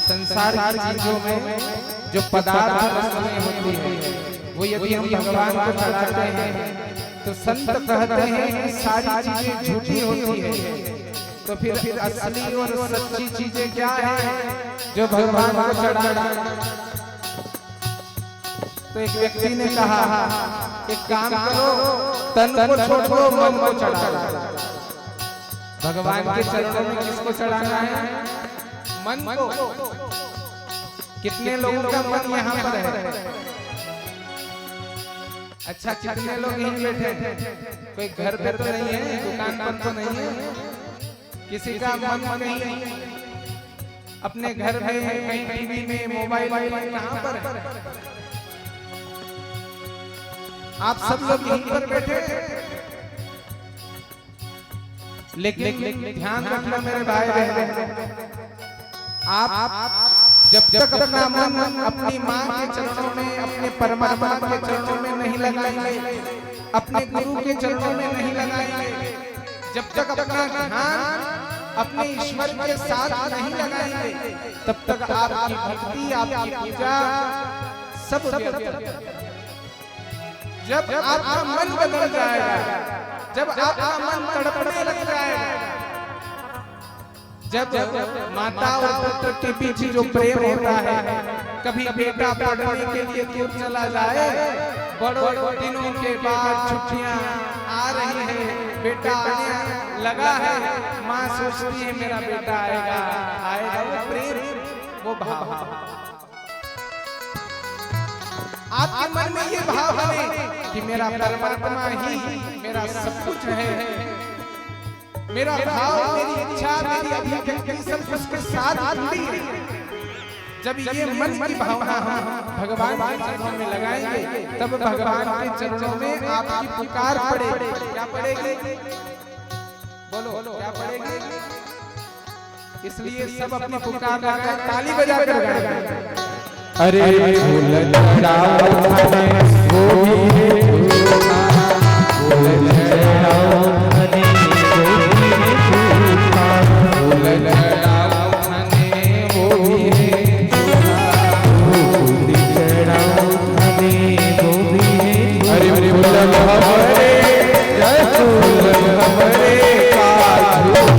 संसार की चीजों में जो पदार्थ वस्तुएं होती है वो यदि हम भगवान को चढ़ाते हैं तो संत कहते हैं कि सारी चीजें झूठी होती है। तो फिर असली और सच्ची चीजें क्या है जो भगवान को चढ़ाना। तो एक व्यक्ति ने कहा एक काम करो, तन को छोड़ो मन को चढ़ाओ। भगवान के चरणों में किसको चढ़ाना है? मन को। कितने लोगों का मन यहाँ पर है? अच्छा, कितने लोग यहीं बैठे हैं? कोई घर पे तो नहीं है, दुकान पर तो नहीं है, किसी का मन कहीं अपने घर में है, कहीं टीवी में, मोबाइल में, कहाँ पर है? आप सब लोग यहीं पर बैठे। लेकिन ध्यान रखना मेरे भाई बहन, आप जब तक अपना मन अपनी माँ के चरणों में, अपने परमात्मा के चरणों में नहीं लगाएंगे, अपने गुरु के चरणों में नहीं लगाएंगे, जब तक अपना ध्यान अपने ईश्वर के साथ नहीं लगाएंगे, तब तक आपकी भक्ति, आपकी पूजा सब व्यर्थ। जब आपका मन बदल जाएगा, जब आपका मन तड़पने लग जाएगा, जब माता और पुत्र के पीछे जो प्रेम होता है, कभी बेटा पढ़ने के लिए दूर चला जाए, बड़ों दिनों के बाद छुट्टियां आ रही हैं, बेटा आने लगा है, माँ सोचती है मेरा बेटा आएगा, आएगा, वो प्रेम, वो भाव। आपके मन में ये भाव है कि मेरा परमात्मा ही मेरा सब कुछ है, मेरा भाव, मेरी इच्छा, मेरी अभिव्यक्ति सब उसके साथ जुड़ी है। जब ये मन की भावना हम भगवान के चरणों में लगाएंगे, तब भगवान के चरणों में आपकी पुकार पड़े। क्या पड़ेगी? बोलो क्या पड़ेगी? इसलिए सब अपनी पुकार लगाकर ताली बजाकर गाएंगे। अरे फूल चढ़ाओ हमें वो भी है झूठा, फूल चढ़ाओ हमें वो भी है झूठा, फूल चढ़ाओ हमें वो भी है झूठा, फूल चढ़ाओ हमें वो भी है झूठा। अरे फूल हमारे, जय फूल हमारे का झूठा।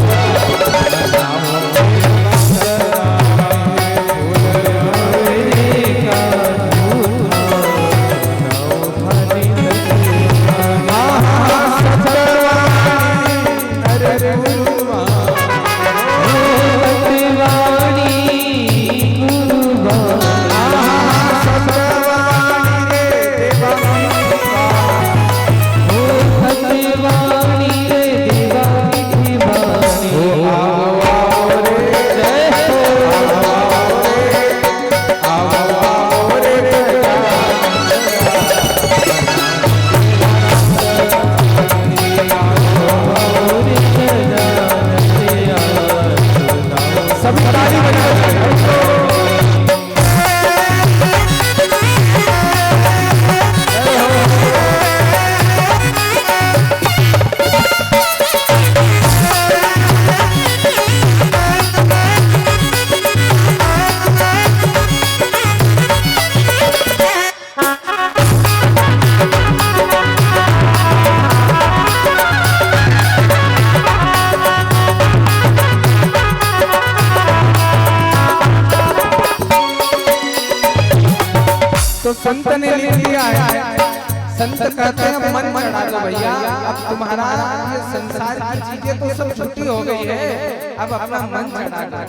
तो संत ने लिख दिया है, संत कहते हैं मन चढ़ा दो भैया, अब तुम्हारा ये संसार की चीजें तो सब छुट्टी हो गई है, अब अपना मन चढ़ा दो।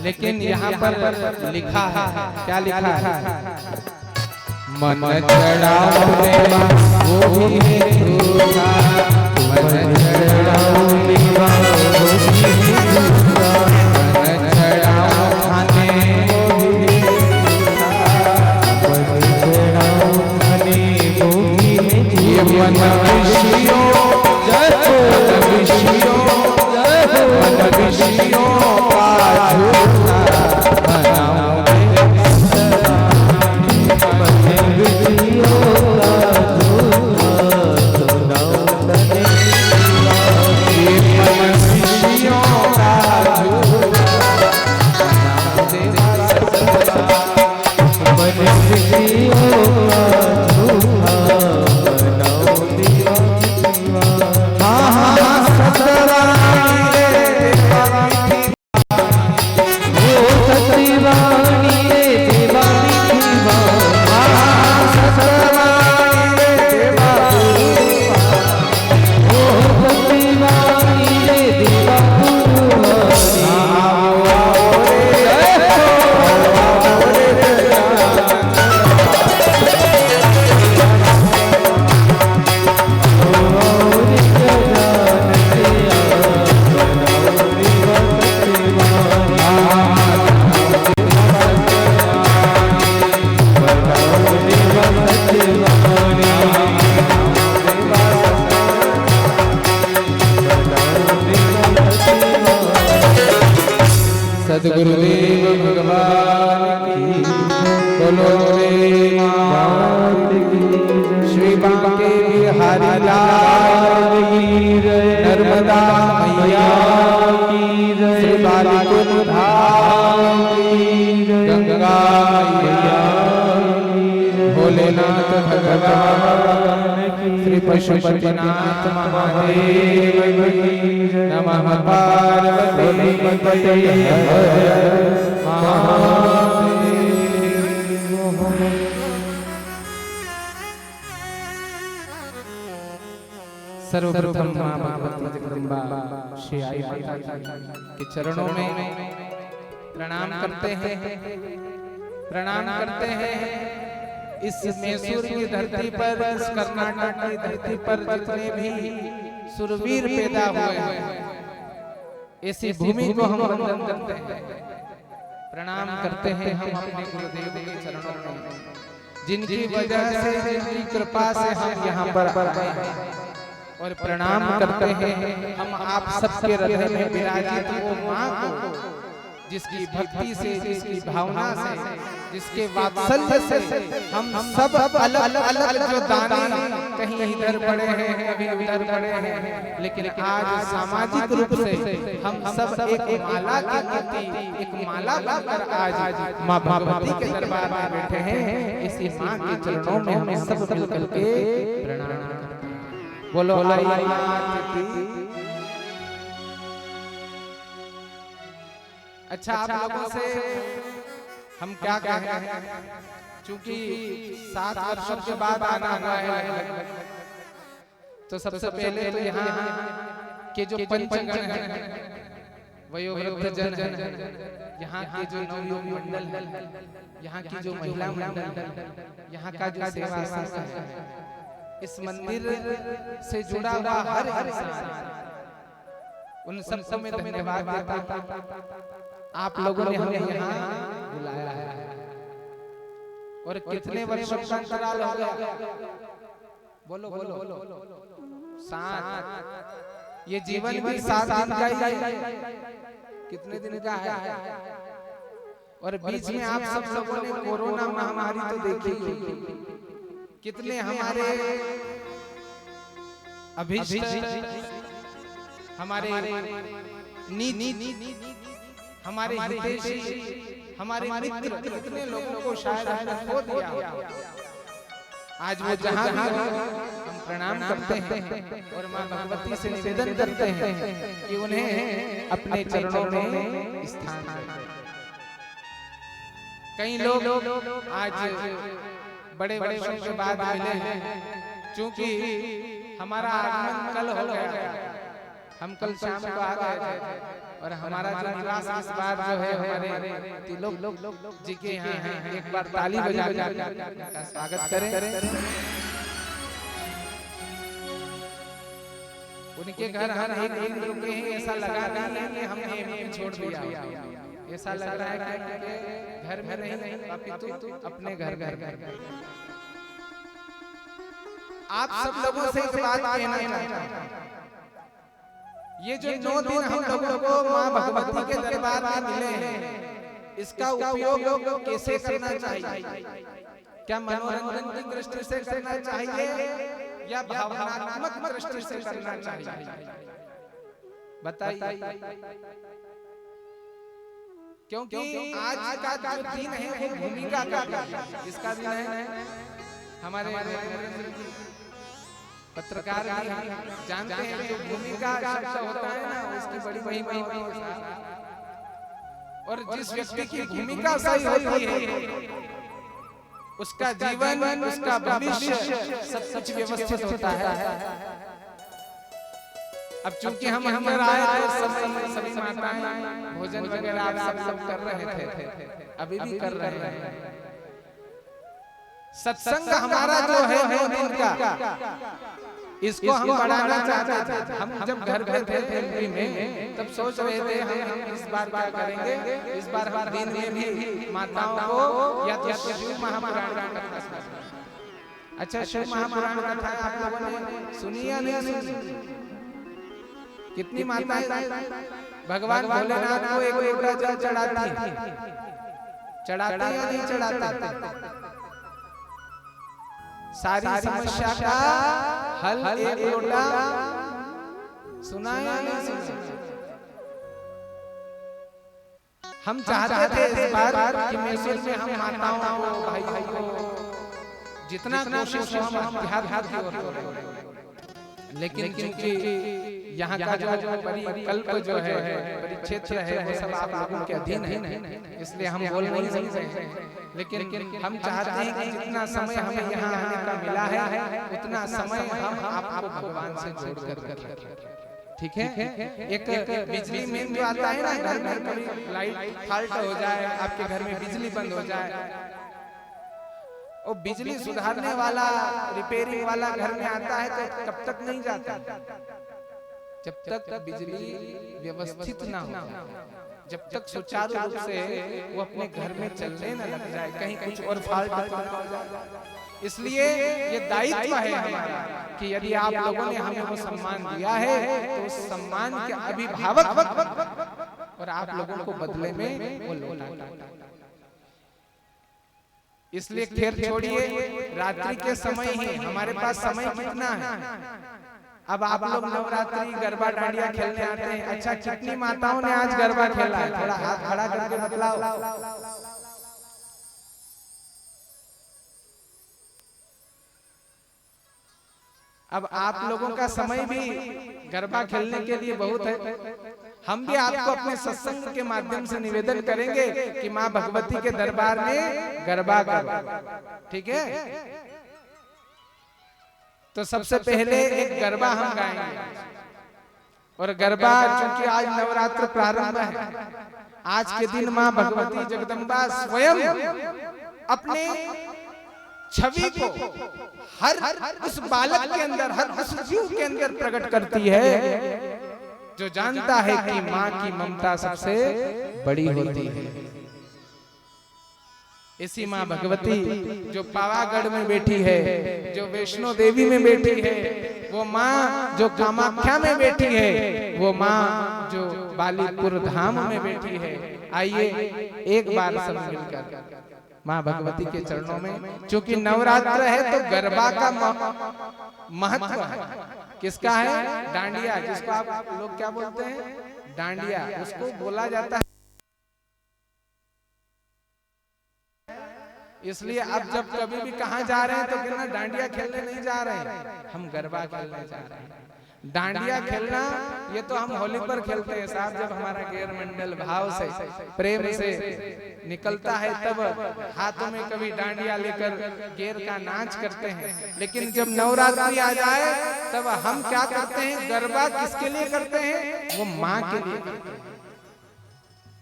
लेकिन यहाँ पर लिखा है, क्या लिखा है? मन चढ़ाओ वो भी है झूठा, मन चढ़ाओ वो भी है झूठा, मन चढ़ाओ खाने वो भी है मन विषयों, जय मन विषयों, जय मन विषयों का झूठा बनाओगे मन विषयों का झूठा बनाओगे मन विषयों का सत्यवाणी रे देवा मीठी सत्यवाणी रे देवा ओ सत्यवाणी रे देवा सद्गुरुदेव भगवान की बोलो रे मात की श्री बांके बिहारी लाल की नर्मदा मैया की श्री बालिकुल धाम की गंगा मैया भोलेनाथ भगवान श्री पशुपतिनाथ महादेव नमः पार्वती पतये सर्वप्रथम मां भगवती जगदम्बा श्री आई माता के चरणों में प्रणाम करते हैं इस मैसूर की धरती पर, इस कर्नाटक की धरती पर जितने भी सुरवीर पैदा हुए हैं, ऐसी भूमि को हम वंदन करते हैं, प्रणाम करते हैं हम अपने गुरुदेव के चरणों में, जिनकी वजह से, जिनकी कृपा से हम यहाँ पर आए हैं। और प्रणाम करते हैं हम आप सबके हृदय में विराजित वो माँ को, जिसकी भक्ति से, जिसकी भावना से, जिसके वात्सल्य से हम सब अलग अलग जो दाने कहीं इधर पड़े हैं, कहीं उधर पड़े हैं, लेकिन आज सामाजिक रूप से हम सब एक माला की गति, एक माला बनकर आज माँ भगवती के दरबार में बैठे हैं। इसी माँ के चरणों में हम सब मिलकर के प्रणाम करते हैं। बोलो आई मात की। अच्छा, आप लोगों से हम क्या कहें, चूंकि 7 वर्षों के बाद आना हुआ है, तो सबसे पहले तो यहाँ के जो पंचगण हैं, वयोवृद्ध जन हैं, यहाँ के जो नवयुवक मंडल है, यहाँ की जो महिला मंडल, यहाँ का जो सेवा संघ है, इस मंदिर से जुड़ा हुआ हर इंसान, उन सबको मैं धन्यवाद देता हूं। आप लोगों ने हमें यहाँ बुलाया है और कितने वर्षों का अंतराल हो गया? बोलो बोलो 7। ये जीवन भी 7 दिन का ही है, कितने दिन का है? और बीच में आप सब लोगों ने कोरोना महामारी तो देखी, कितने हमारे अभिष्ट, हमारे नीति, हमारे हितैषी, हमारे मित्र, कितने लोगों को शायद हमने खो दिया। आज वो जहां भी हो, हम प्रणाम करते हैं और मां भगवती से निवेदन करते हैं कि उन्हें अपने चरणों में स्थान दें। कई लोग आज बड़े वर्षों के बाद मिले हैं, क्योंकि हमारा आगमन कल हो गया, हम कल शाम को आ गए थे और हमारा जो निवास इस बार जो है हमारे तिलोक जी के यहाँ है। एक बार ताली बजा कर स्वागत करें। उनके घर हम एक दिन रुके हैं, ऐसा लगा नहीं है कि हमने छोड़ दिया, ऐसा लग रहा है कि घर में नहीं, अपितु अपने घर। आप सब लोगों से एक बात कहना चाहता हूं, ये जो 9 दिन हम लोगों को मां भगवती के दरबार में मिले हैं, इसका उपयोग कैसे करना चाहिए? क्या मनोरंजन की दृष्टि से करना चाहिए या भावनात्मक दृष्टि से करना चाहिए? बताइए। क्योंकि आज का जो दिन है वो भूमिका का इसका दिन है। हमारे पत्रकार भी जानते हैं जो भूमिका शब्द होता है ना, उसकी बड़ी महिमा होती है। और जिस व्यक्ति की भूमिका सही होती है उसका जीवन, उसका भविष्य सब कुछ व्यवस्थित होता है। अब चूंकि हम अंदर आए तो सभी माताएं भोजन वगैरह आप सब कर रहे थे, अभी भी कर रहे हैं। सत्संग हमारा जो है 9 दिन का, इसको हम बढ़ाना चाहते थे। हम जब घर पे थे एमपी में तब सोच रहे थे हम इस बार क्या करेंगे, इस बार हर दिन में भी माताओं को या तो शिव महापुराण का कथा। अच्छा, शिव महापुराण कथा आप लोगों ने सुनी या नहीं सुनी? कितनी माताएं भगवान भोलेनाथ को एक लोटा जल चढ़ाती या नहीं चढ़ाती? सारी समस्या का हल एक लोटा, सुना या नहीं सुना? हम चाहते थे इस बार कि मैसूर में हम माताओं को, भाइयों को जितना कोशिश हो हम अध्यात्म की ओर करें, लेकिन क्योंकि यहाँ का जो परिकल्प जो है, परिक्षेत्र है, वो सब आप लोगों के अधीन है, इसलिए हम बोल नहीं सकते। लेकिन हम चाहते हैं कि जितना समय हमें यहाँ आने का मिला है उतना समय हम आपको भगवान से जोड़ कर रखें, ठीक है? एक बिजली में जो आता है ना, घर घर कभी लाइट फॉल्ट हो जाए, आपके घर में बिजली बंद हो जाए, और बिजली सुधारने वाला, रिपेयरिंग वाला घर में आता है तो कब तक नहीं जाता? जब तक बिजली व्यवस्थित ना हो, जब तक सुचारू रूप से वो अपने घर में चलने न लग जाए, कहीं कुछ और फाल्ट हो जाए। इसलिए ये दायित्व है हमारा कि यदि आप लोगों ने हमें वो सम्मान दिया है तो उस सम्मान के अभिभावक और आप लोगों को बदले में वो लौटा। इसलिए खेल छोड़िए, रात्रि के समय ही हमारे पास समय कितना है? अब आप लोग नवरात्रि गरबा डांडिया खेलने आते हैं। अच्छा, कितनी माताओं ने आज गरबा खेला है? थोड़ा हाथ खड़ा करके बतलाओ। अब आप लोगों का समय भी गरबा खेलने के लिए बहुत है। हम भी आपको अपने सत्संग के माध्यम से निवेदन करेंगे कि माँ भगवती के दरबार में गरबा करो, ठीक है? तो सबसे पहले एक गरबा हम गाएंगे, और गरबा चूंकि आज नवरात्र प्रारंभ है, आज के दिन माँ भगवती जगदम्बा स्वयं अपने छवि को हर उस बालक के अंदर, हर उस जीव के अंदर प्रकट करती है जो जानता है कि माँ की ममता सबसे बड़ी होती है। इसी माँ भगवती जो पावागढ़ में बैठी है, जो वैष्णो देवी में बैठी है, वो माँ जो कामाख्या में बैठी है, वो माँ जो बालीपुर धाम में बैठी है। आइए एक बार सब मिलकर माँ भगवती के चरणों में, क्योंकि नवरात्र है तो गरबा का महत्व है। किसका है? डांडिया, जिसको आप लोग क्या बोलते हैं? डांडिया, उसको बोला जाता है। इसलिए अब जब कभी भी कहाँ जा रहे हैं तो कहना डांडिया खेलने नहीं जा रहे हैं, हम गरबा खेलने जा रहे हैं। डांडिया खेलना ये तो हम होली पर खेलते हैं साहब, जब हमारा गेर मंडल भाव से, प्रेम से निकलता है तब हाथों में कभी डांडिया लेकर गेर का नाच करते हैं। लेकिन जब नवरात्रि आ जाए तब हम क्या करते हैं? गरबा किसके लिए करते हैं? वो माँ के लिए करते हैं,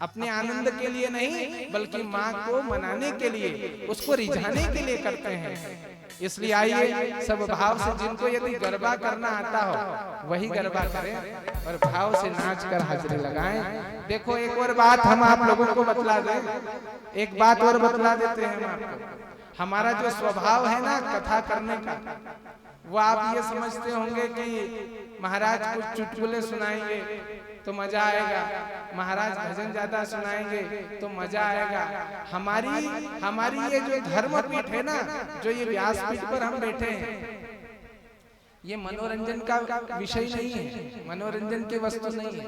अपने आनंद के लिए नहीं बल्कि माँ को मनाने के लिए, उसको रिझाने के लिए करते हैं। इसलिए आइए सब भाव से, जिनको यदि गरबा करना आता हो वही गरबा करें और भाव से नाच कर हाजिरी लगाएं। देखो एक और बात हम आप लोगों को बतला दें, एक बात और बतला देते हैं हम आपको। हमारा जो स्वभाव है ना कथा करने का, वो आप ये समझते होंगे कि महाराज कुछ चुटकुले सुनाएंगे तो मजा आएगा, महाराज भजन ज्यादा सुनाएंगे तो मजा आएगा। हमारी ये जो धर्मपीठ है ना, जो ये व्यासपीठ पर हम बैठे हैं, ये मनोरंजन का विषय नहीं है, मनोरंजन की वस्तु नहीं है।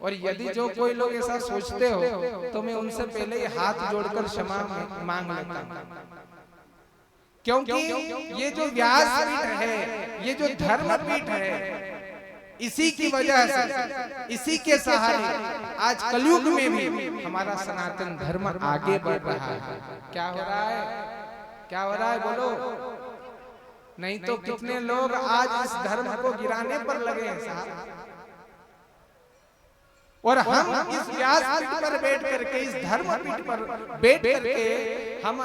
और यदि जो कोई लोग ऐसा सोचते हो तो मैं उनसे पहले हाथ जोड़कर क्षमा मांग लेता हूँ, क्योंकि ये जो व्यासपीठ है, ये जो धर्मपीठ है, इसी की वजह से, इसी के सहारे आज कलयुग में भी हमारा सनातन धर्म आगे बढ़ रहा है। क्या हो रहा है, क्या हो रहा है बोलो? नहीं तो कितने लोग आज इस धर्म को गिराने पर लगे हैं साहब। और हम इस व्यासपीठ पर बैठ करके, इस धर्मपीठ पर बैठ करके हम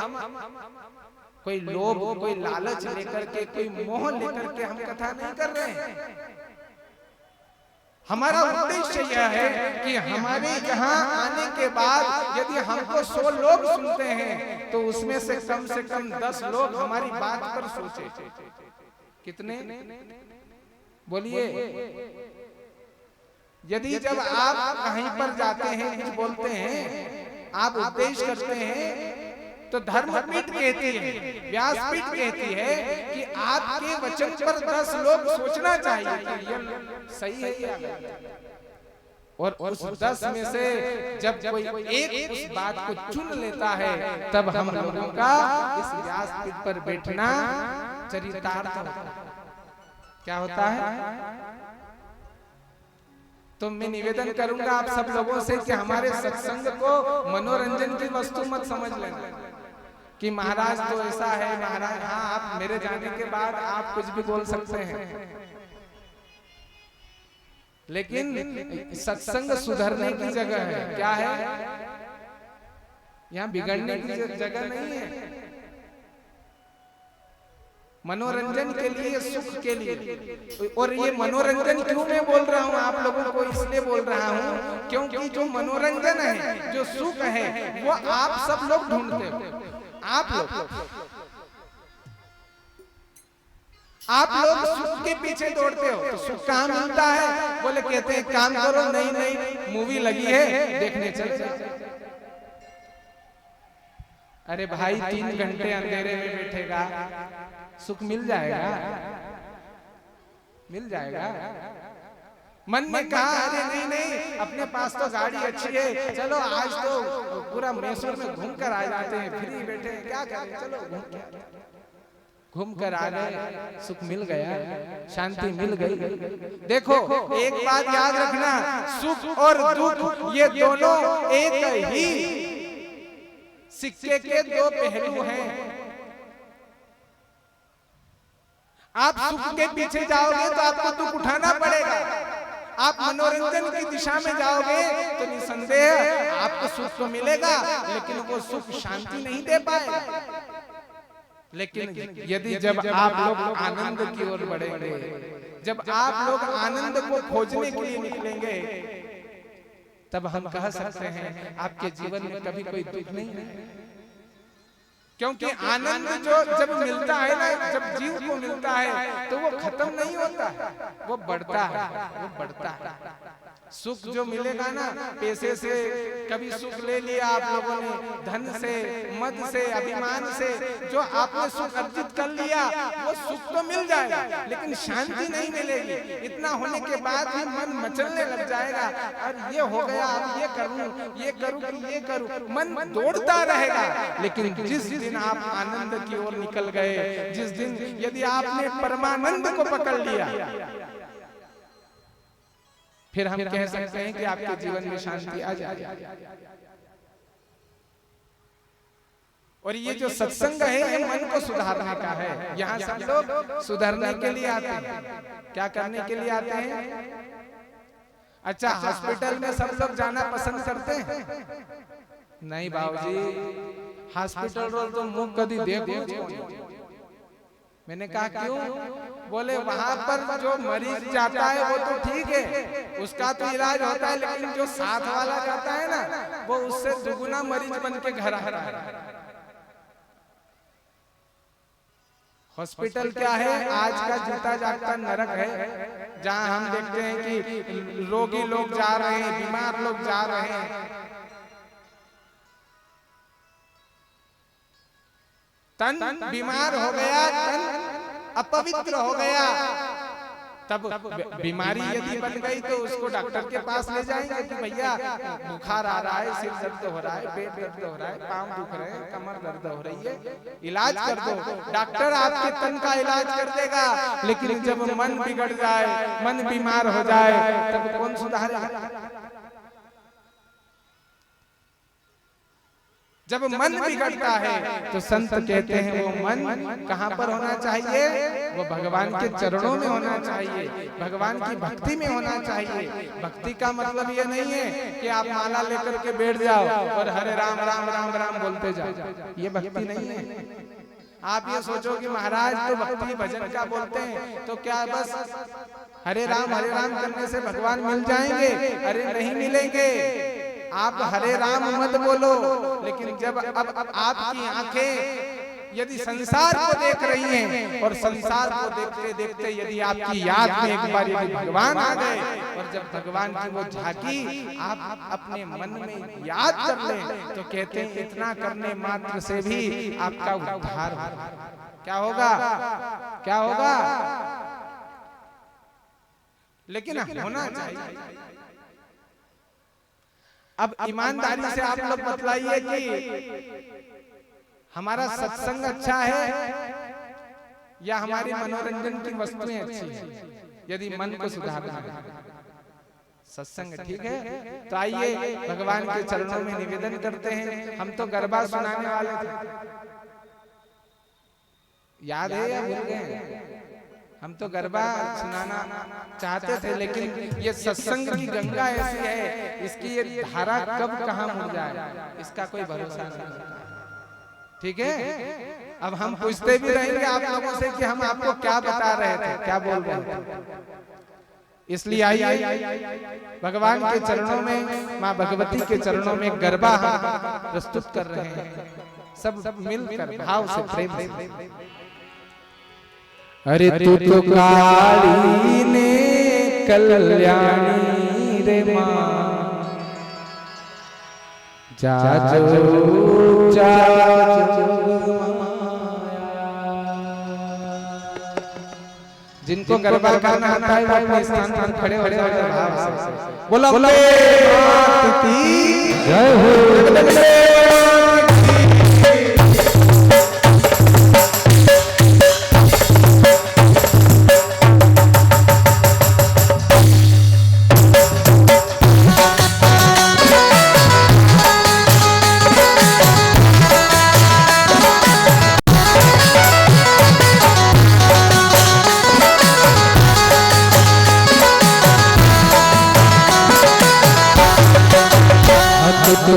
कोई लोभ, कोई लालच लेकर के, कोई मोह लेकर के हम कथा नहीं कर रहे हैं। हमारा उद्देश्य यह है कि हमारे यहाँ आने के बाद यदि हमको 100 लोग सुनते हैं तो उसमें से कम 10 लोग हमारी बात पर सोचे। कितने बोलिए? यदि जब आप कहीं पर जाते हैं, कुछ बोलते हैं, आप उपदेश करते हैं, तो धर्मपीठ कहती है, व्यासपीठ कहती है कि आपके वचन पर 10 लोग सोचना चाहिए कि ये सही है या गलत। और उस 10 में से जब कोई एक उस बात को चुन लेता है, तब हम लोगों का इस व्यासपीठ पर बैठना चरितार्थ होता है। क्या होता है? तो मैं निवेदन करूंगा आप सब लोगों से कि हमारे सत्संग को मनोरंजन की वस्तु मत समझ लेना कि महाराज तो ऐसा है, महाराज हाँ, आप मेरे जाने के बाद आप कुछ भी बोल सकते हैं, लेकिन सत्संग सुधरने की जगह है। क्या है? यहाँ बिगड़ने की जगह नहीं है। मनोरंजन के लिए, सुख के लिए। और ये मनोरंजन क्यों मैं बोल रहा हूँ आप लोगों को? इसलिए बोल रहा हूँ क्योंकि जो मनोरंजन है, जो सुख है, वो आप सब लोग ढूंढते हो। आप लोग सुख के पीछे दौड़ते हो। तो सुख कहाँ मिलता है? बोले कहते हैं काम करो, नई नई मूवी लगी है, देखने चले जाओ। अरे भाई 3 घंटे अंधेरे में बैठेगा, सुख मिल जाएगा? मिल जाएगा? मन में कहा अरे नहीं नहीं, अपने पास तो गाड़ी अच्छी है, चलो आज तो पूरा मैसूर में घूम कर आ जाते हैं, फ्री बैठे हैं, क्या करें, चलो घूम कर आ गए, सुख मिल गया, शांति मिल गई। देखो एक बात याद रखना, सुख और दुख ये दोनों एक ही सिक्के के 2 पहलू हैं। आप सुख के पीछे जाओगे तो आपको दुख उठाना पड़ेगा। आप मनोरंजन की दिशा में जाओगे तो निसंदेह आपको सुख तो मिलेगा, लेकिन वो सुख शांति नहीं दे पाएगा। लेकिन यदि जब आप लोग आनंद की ओर बढ़ेंगे, जब आप लोग आनंद को खोजने के लिए निकलेंगे, तब हम कह सकते हैं आपके जीवन में कभी कोई दुख नहीं है। क्योंकि आनंद जो जब मिलता है ना, जब जीव को मिलता है तो वो खत्म नहीं होता है, वो बढ़ता है, वो बढ़ता है। सुख जो मिलेगा ना, पैसे से कभी सुख ले लिया आप लोगों ने, धन से, मद से, अभिमान से जो आपने सुख अर्जित कर लिया, वो सुख तो मिल जाएगा, लेकिन शांति नहीं मिलेगी। इतना होने के बाद भी मन मचलने लग जाएगा, और ये हो गया, अब ये करूं, ये करूं कि ये करूं, मन दौड़ता रहेगा। लेकिन जिस दिन आप आनंद की ओर निकल गए, जिस दिन यदि आपने परमानंद को पकड़ लिया, फिर हम कह सकते हैं कि आपके जीवन में शांति आ जाए। और ये जो सत्संग है, ये मन को सुधारने का है। यहाँ सब लोग सुधरने के लिए आते हैं। क्या करने के लिए आते हैं? अच्छा, हॉस्पिटल में सब लोग जाना पसंद करते हैं? नहीं बाबूजी, हॉस्पिटल रोज तो मुंह कभी देखो। मैंने कहा क्यों? बोले वहां पर जो मरीज जाता है वो तो ठीक है, उसका तो इलाज होता है, लेकिन जो साथ वाला जाता है ना, वो उससे दुगुना मरीज बन के घर आ रहा है। हॉस्पिटल क्या है? आज का जीता जागता नरक है, जहां हम देखते हैं कि रोगी लोग जा रहे हैं, बीमार लोग जा रहे हैं, तन बीमार हो गया, तन अपवित्र हो गया, तब बीमारी यदि बन गई तो उसको डॉक्टर के पास ले जाएंगे कि भैया बुखार आ रहा है, सिर दर्द हो रहा है, पेट दर्द हो रहा है, पाँव दुख रहे हैं, कमर दर्द हो रही है, इलाज कर दो। डॉक्टर आपके तन का इलाज कर देगा, लेकिन जब मन बिगड़ जाए, मन बीमार हो जाए, तब कौन सुधारेगा? जब मन बिगड़ता है तो संत कहते हैं वो मन कहाँ पर होना चाहिए? वो भगवान के चरणों में होना चाहिए, भगवान की भक्ति में होना चाहिए। भक्ति का मतलब ये नहीं है कि आप माला लेकर के बैठ जाओ और हरे राम राम राम राम बोलते जाओ, ये भक्ति नहीं है। आप ये सोचो कि महाराज तो भक्ति भजन क्या बोलते हैं, तो क्या बस हरे राम करने से भगवान मिल जाएंगे? अरे नहीं मिलेंगे। आप हरे राम मत बोलो, लेकिन जब अब आपकी आंखें यदि संसार को देख रही हैं और संसार को देखते देखते यदि आपकी याद में एक बार यदि भगवान आ गए और जब भगवान की वो झांकी आप अपने मन में याद कर लें, तो कहते हैं इतना करने मात्र से भी आपका उद्धार होगा। क्या होगा? क्या होगा? लेकिन होना चाहिए। अब ईमानदारी से आप लोग बतलाइए कि हमारा सत्संग अच्छा है या हमारी मनोरंजन की वस्तुएं अच्छी हैं? यदि मन को सुधारना है, सत्संग ठीक है तो आइए भगवान के चरणों में निवेदन करते हैं। हम तो गरबा सुनाने वाले थे, याद है या भूल गए? हम तो गरबा सुनाना चाहते थे, लेकिन ये सत्संग की गंगा ऐसी है, इसकी ये धारा कब कहाँ मुड़ जाए इसका कोई भरोसा नहीं। ठीक है, अब हम पूछते भी रहेंगे आप लोगों से कि हम आपको क्या बता रहे थे, क्या बोल रहे थे। इसलिए आइए भगवान के चरणों में, माँ भगवती के चरणों में गरबा हम प्रस्तुत कर रहे हैं, सब मिलकर भाव से, प्रेम से। अरे तू तो काली ने कल्याणी रे माँ, जाजो जाजो। जिनको गरबा गाना आता है वो अपने स्थान पर खड़े हो जाए भाव से। बोला बोला जय हो। जो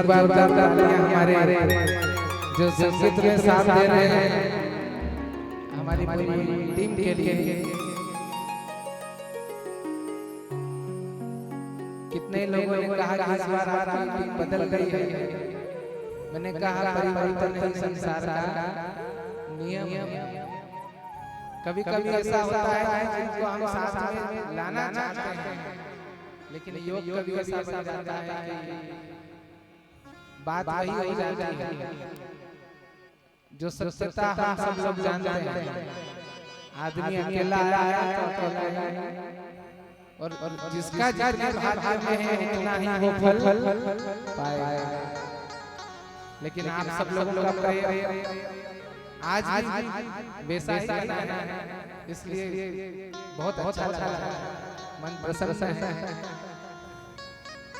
बार जोरदार तालियां हमारे जो संगीत में साथ दे रहे हैं हमारी पूरी टीम के लिए। कितने लोगों ने कहा कि इस बार आपकी टीम बदल गई है। मैंने कहा परिवर्तन है संसार का नियम। कभी कभी ऐसा होता है जिनको हम साथ में लाना चाहते हैं, लेकिन योग कभी ऐसा बन जाता है कि बात वही हो जाती है जो सत्यता हम सब लोग जानते हैं। आदमी अकेला आया तो अकेला है, और जिसका जितना भाग्य में है उतना ही वो फल पाएगा। लेकिन आप सब लोगों का प्रेम आज भी वैसा ही रहना है, इसलिए बहुत अच्छा लगा, मन प्रसन्न है।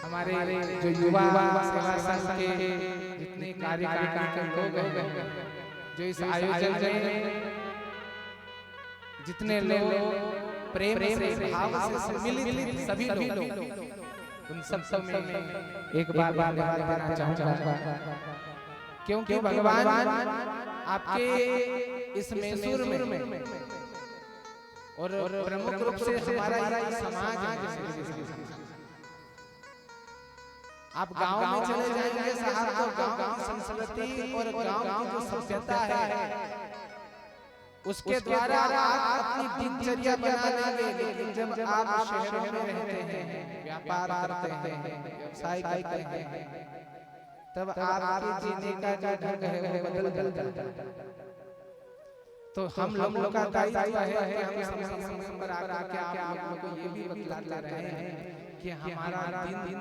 हमारे जो युवा सेवा संघ के जितने कार्यकर्ता के लोग हैं, जो इस आयोजन में जितने लोग प्रेम से भाव से सम्मिलित सभी लोग, उन सब में एक बार धन्यवाद देना चाहूँगा, क्योंकि भगवान आपके इस मैसूर में और प्रमुख रूप से हमारा ये समाज है। आप गांव में चले जाएंगे साहब, तो गांव की संस्कृति और गांव की जो सभ्यता है उसके द्वारा आप अपनी दिनचर्या बना लेंगे। लेकिन जब आप शहरों में रहते हैं, व्यापार करते हैं, व्यवसाय करते हैं, तब आपके जीने का जो ढंग है वो बदल जाता है। तो हम लोगों का दायित्व है कि हम समय पर आकर आप लोगों को ये भी बतलाते रहे हैं कि हमारा दिन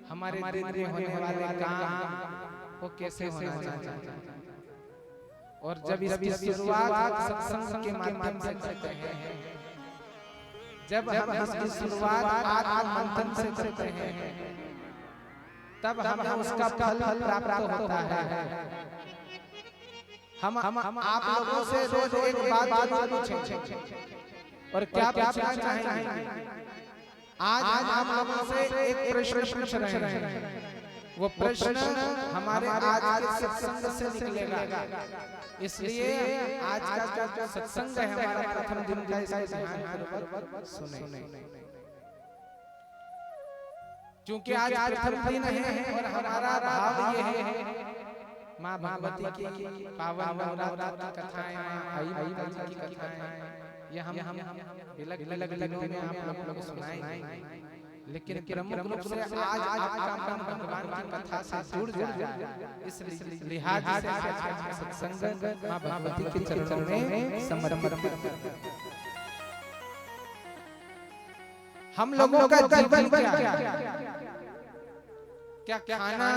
हमारे दिन में होने वाले काम वो कैसे होना चाहिए। और जब इसकी शुरुआत सत्संग के माध्यम से करते हैं, जब हम इसकी शुरुआत आत्म मंथन से करते हैं, तब हमें उसका फल प्राप्त होता है। हम आप लोगों से रोज एक बात पूछें और क्या पूछना चाहेंगे। आज हम लोगों से एक प्रश्न पूछ रहे हैं, वो प्रश्न हमारे आज के सत्संग से निकलेगा। इसलिए आज का जो सत्संग है हमारा प्रथम दिन का, इसे ध्यानपूर्वक सुने, क्योंकि आज प्रथम दिन है और हमारा भाव ये है माँ भगवती की पावन नवरात्र की कथाएं, आई की कथाएं, ये हम अलग दिनों में आप लोगों को सुनाएंगे। लेकिन प्रमुख रूप से आज आपका मन भगवान की कथा से जुड़ जाए, इस लिहाज से आज का सत्संग माँ भगवती के चरणों में समर्पित। हम लोगों का जीवन क्या खाना,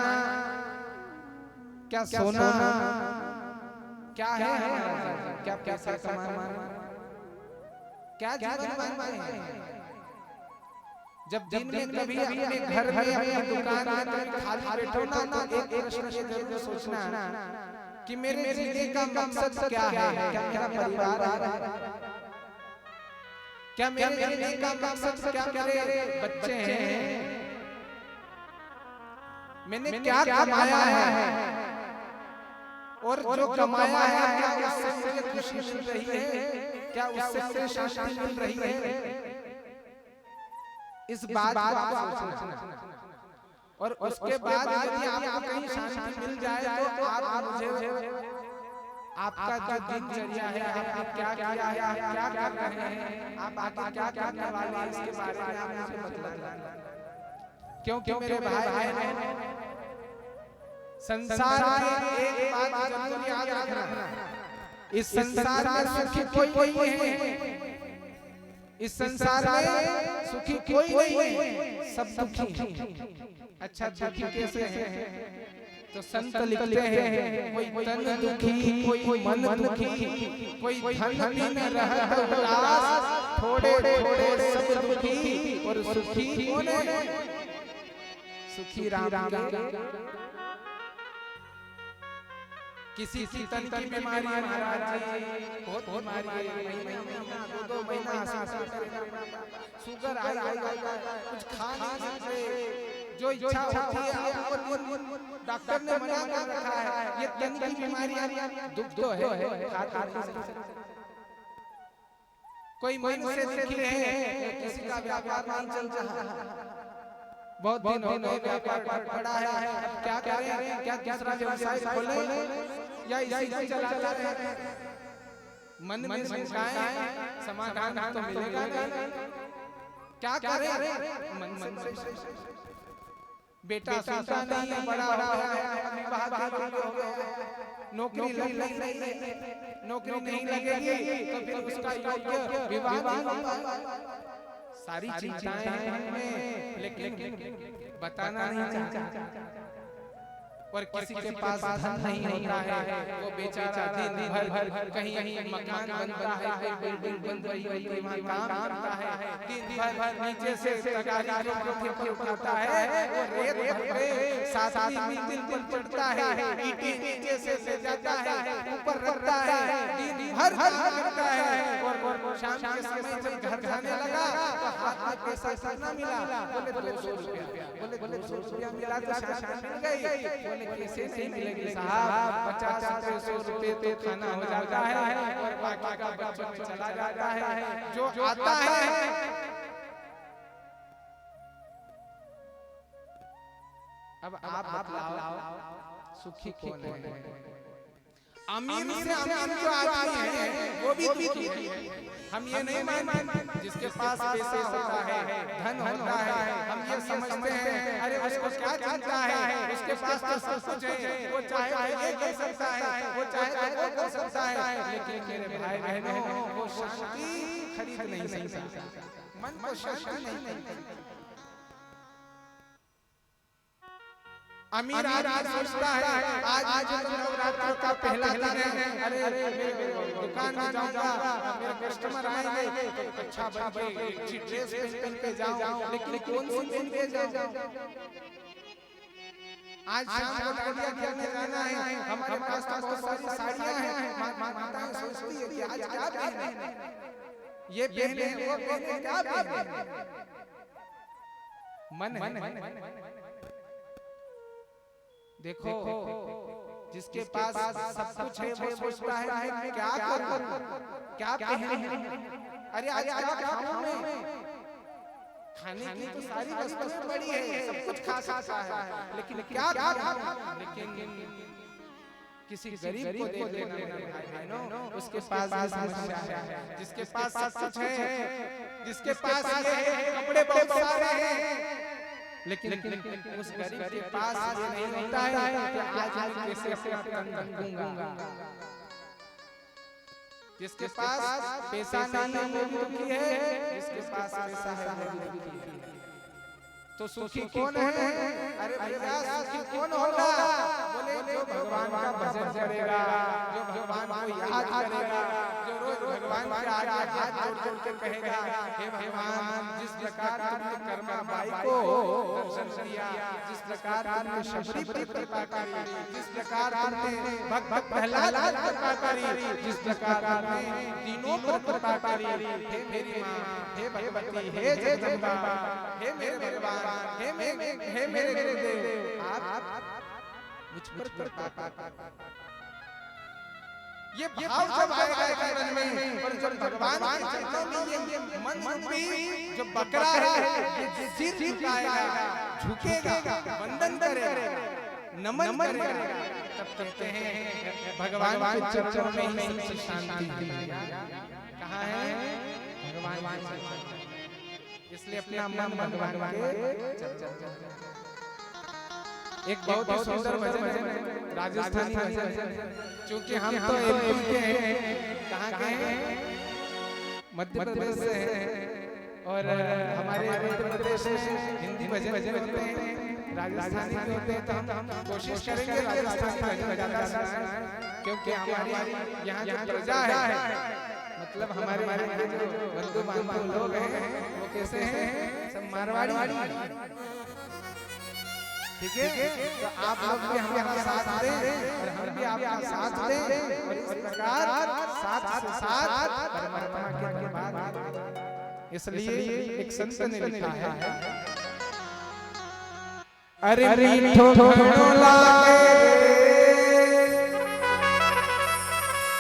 क्या सोना, क्या है, क्या पैसा कमाना, क्या जीवन मानते हैं। जब दिन में कभी अपने घर में अपनी दुकान में खाली बैठो ना, तो एक प्रश्न ये जरूर सोचना कि मेरे जीने का मकसद क्या है। क्या मेरा परिवार है, क्या मेरे जीने का मकसद, क्या मेरे बच्चे हैं, मैंने क्या कमाया है, और जो कमाया है क्या उससे मुझे खुशी मिल रही है, क्या उससे मुझे शांति मिल रही है। इस बात को सोचना, और उसके बाद यदि आपको कहीं शांति मिल जाए तो आप मुझे आपका जो दिनचर्या है, आपने क्या किया है, आप क्या कर रहे हैं, आप आगे क्या करने वाले हैं, इसके बारे में आप मुझे बतलाना। क्योंकि मेरे भाई बहन, संसार में एक बात जरूर याद रखना, इस संसार में सुखी कोई नहीं है। इस संसार में सुखी कोई नहीं है, सब दुखी। अच्छा दुखी कैसे है? तो संत लिखते हैं, कोई तन दुखी, कोई मन दुखी, कोई धन बिन रहत उदास, थोड़े थोड़े सब दुखी और सुखी कौन है? सुखी राम के। किसी की तन की बीमारी महाराज जी, बहुत बीमारी है, महीना 2 महीना शुगर आई, कुछ खा नहीं सकते, जो इच्छा होती है आपको डॉक्टर ने मना कर रखा है, ये तन की बीमारी दुख तो है, कोई मन से निकले हैं, किसी का व्यापार नहीं चल रहा, बहुत दिन हो गए व्यापार पड़ा है, क्या करें, क्या दूसरा व्यवसाय खोले या इसी चला रहे हैं। मन में शंकाएं, समाधान तो मिलेगा नहीं, क्या करें, मन से बेटा सुनता नहीं है, बड़ा हो गया, नौकरी लग नहीं, नौकरी नहीं लगेगी तो फिर उसका योग्य विवाह, सारी चिंताएं हैं, लेकिन बताना नहीं चाहता। और किसी के पास धन नहीं होता है, वो बेचारा दिन भर कहीं मकान बनता है, कोई बिल्डिंग बन रही है, कोई वहाँ काम करता है, दिन भर नीचे से तगारी जो उठाता है, वो रेत भरे साथ मिल चढ़ता है, ईंटें नीचे से ले जाता है, ऊपर रखता है, दिन भर करता है, और शाम के समय जब घर जाने लगा तो हाथ में पैसा ना मिला, बोले 200 रुपया, बोले 200 रुपया मिला तो शाम मिल गई, कैसे नहीं मिलेगी साहब, 50-100 रुपए तो खाना हो जाता है और बाकी का बच्चों में चला जाता है, जो आता है। अब आप बताओ सुखी कौन है? अमीर से अमीर जो आदमी है वो भी दुखी है। हम ये नहीं मानते जिसके पास पैसा होता है, धन होता है, हम ये समझते हैं अरे उसको क्या चिंता है, उसके पास तो सब कुछ है, वो चाहे ये कर सकता है, वो चाहे वो कर सकता है, लेकिन मेरे भाई बहनों वो शांति खरीद नहीं सकता, मन को शांति नहीं। अमीर आज सोचता है आज नवरात्र का पहला दिन है, अरे दुकान में जाऊंगा, मेरे कस्टमर आएंगे तो अच्छा बन के अच्छी ड्रेस पहन के जाऊं, लेकिन कौन सी पहन के जाऊं? आज शाम को डांडिया खेलने जाना है, हमारे पास तो बहुत सारी साड़ियां हैं, माताएं सोचती है कि आज क्या पहने, ये पहने वो पहने, क्या पहने, मन देखो जिसके पास सब कुछ है वो सोचता है मैं क्या करूं, क्या पहनूं, अरे आज क्या खाऊं मैं, खाने की तो सारी वस्तुएं बड़ी है, सब कुछ खा सकता है, लेकिन क्या खाऊं, लेकिन किसी गरीब को देख लेना भाई बहनों, उसके पास समस्या है, जिसके पास सब कुछ है, जिसके पास ये कपड़े बहुत सारे हैं, लेकिन उस गरीब के पास ये नहीं होता है कि आज मैं कैसे अपना तन रखूंगा, जिसके पास पैसा नहीं है वो दुखी है, जिसके पास पैसा है वो दुखी है। तो सुखी कौन है? अरे भैया सुखी कौन होगा? बोले जो भगवान का भजन करेगा, जो भगवान को याद करेगा, जो रोज भगवान के आगे हाथ जोड़ के कहेगा हे भगवान जिस प्रकार तुमने कर्मा बाई को दर्शन दिया, जिस प्रकार तुमने शबरी पर कृपा करी, जिस प्रकार तुमने भक्त प्रहलाद पर कृपा करी, जिस प्रकार तुमने तीनों पर कृपा करी, हे मेरी माँ, हे भगवती, हे जगदम्बा, हे मेरे भगवान, हे मेरे देव, आप मुझ पर कृपा कर। ये भाव जब आएगा मन में, और जब भगवान के चरणों में ये मन भी जो बकरा है ये सिर झुकाएगा, झुकेगा, वंदन करेगा, नमन करेगा, तब कहते हैं भगवान के चरणों में ही शांति है। कहाँ है भगवान? इसलिए अपना मन भगवान के चरण। एक बहुत ही सुंदर भजन है, राजस्थानी भजन, क्योंकि हम तो एमपी के हैं, कहाँ के हैं? मध्य प्रदेश से हैं, और हमारे मध्य प्रदेश में हिंदी भजन होते हैं, राजस्थानी भी होते हैं, तो हम कोशिश करेंगे राजस्थानी भजन बजाना, क्योंकि हमारी यहाँ जो प्रजा है, मतलब हमारे जो बंधु बांधव लोग हैं वो कैसे हैं? सब मारवाड़ी, ठीक है? तो आप लोग भी हमारा साथ दें और हम भी आपका साथ दें, और इस प्रकार साथ से साथ परमात्मा के दरबार। इसलिए एक संत ने लिखा है अरे मीठो घणो लागे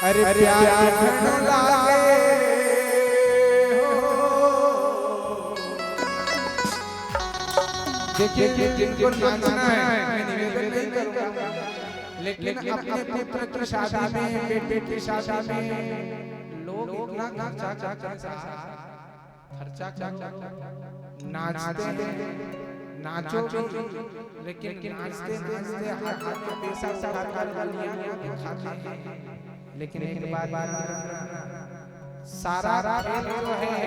अरे प्यार घणो लागे देखिए जिनको नाचना है मैं निवेदन नहीं करूंगा लेकिन अपने पुत्र की शादी में बेटे की शादी में लोग इतना खर्चा नाचते नाचो लेकिन नाचते नाचते हाथ में पैसा उठा लिया खाते हैं लेकिन एक बार सारा खेल जो है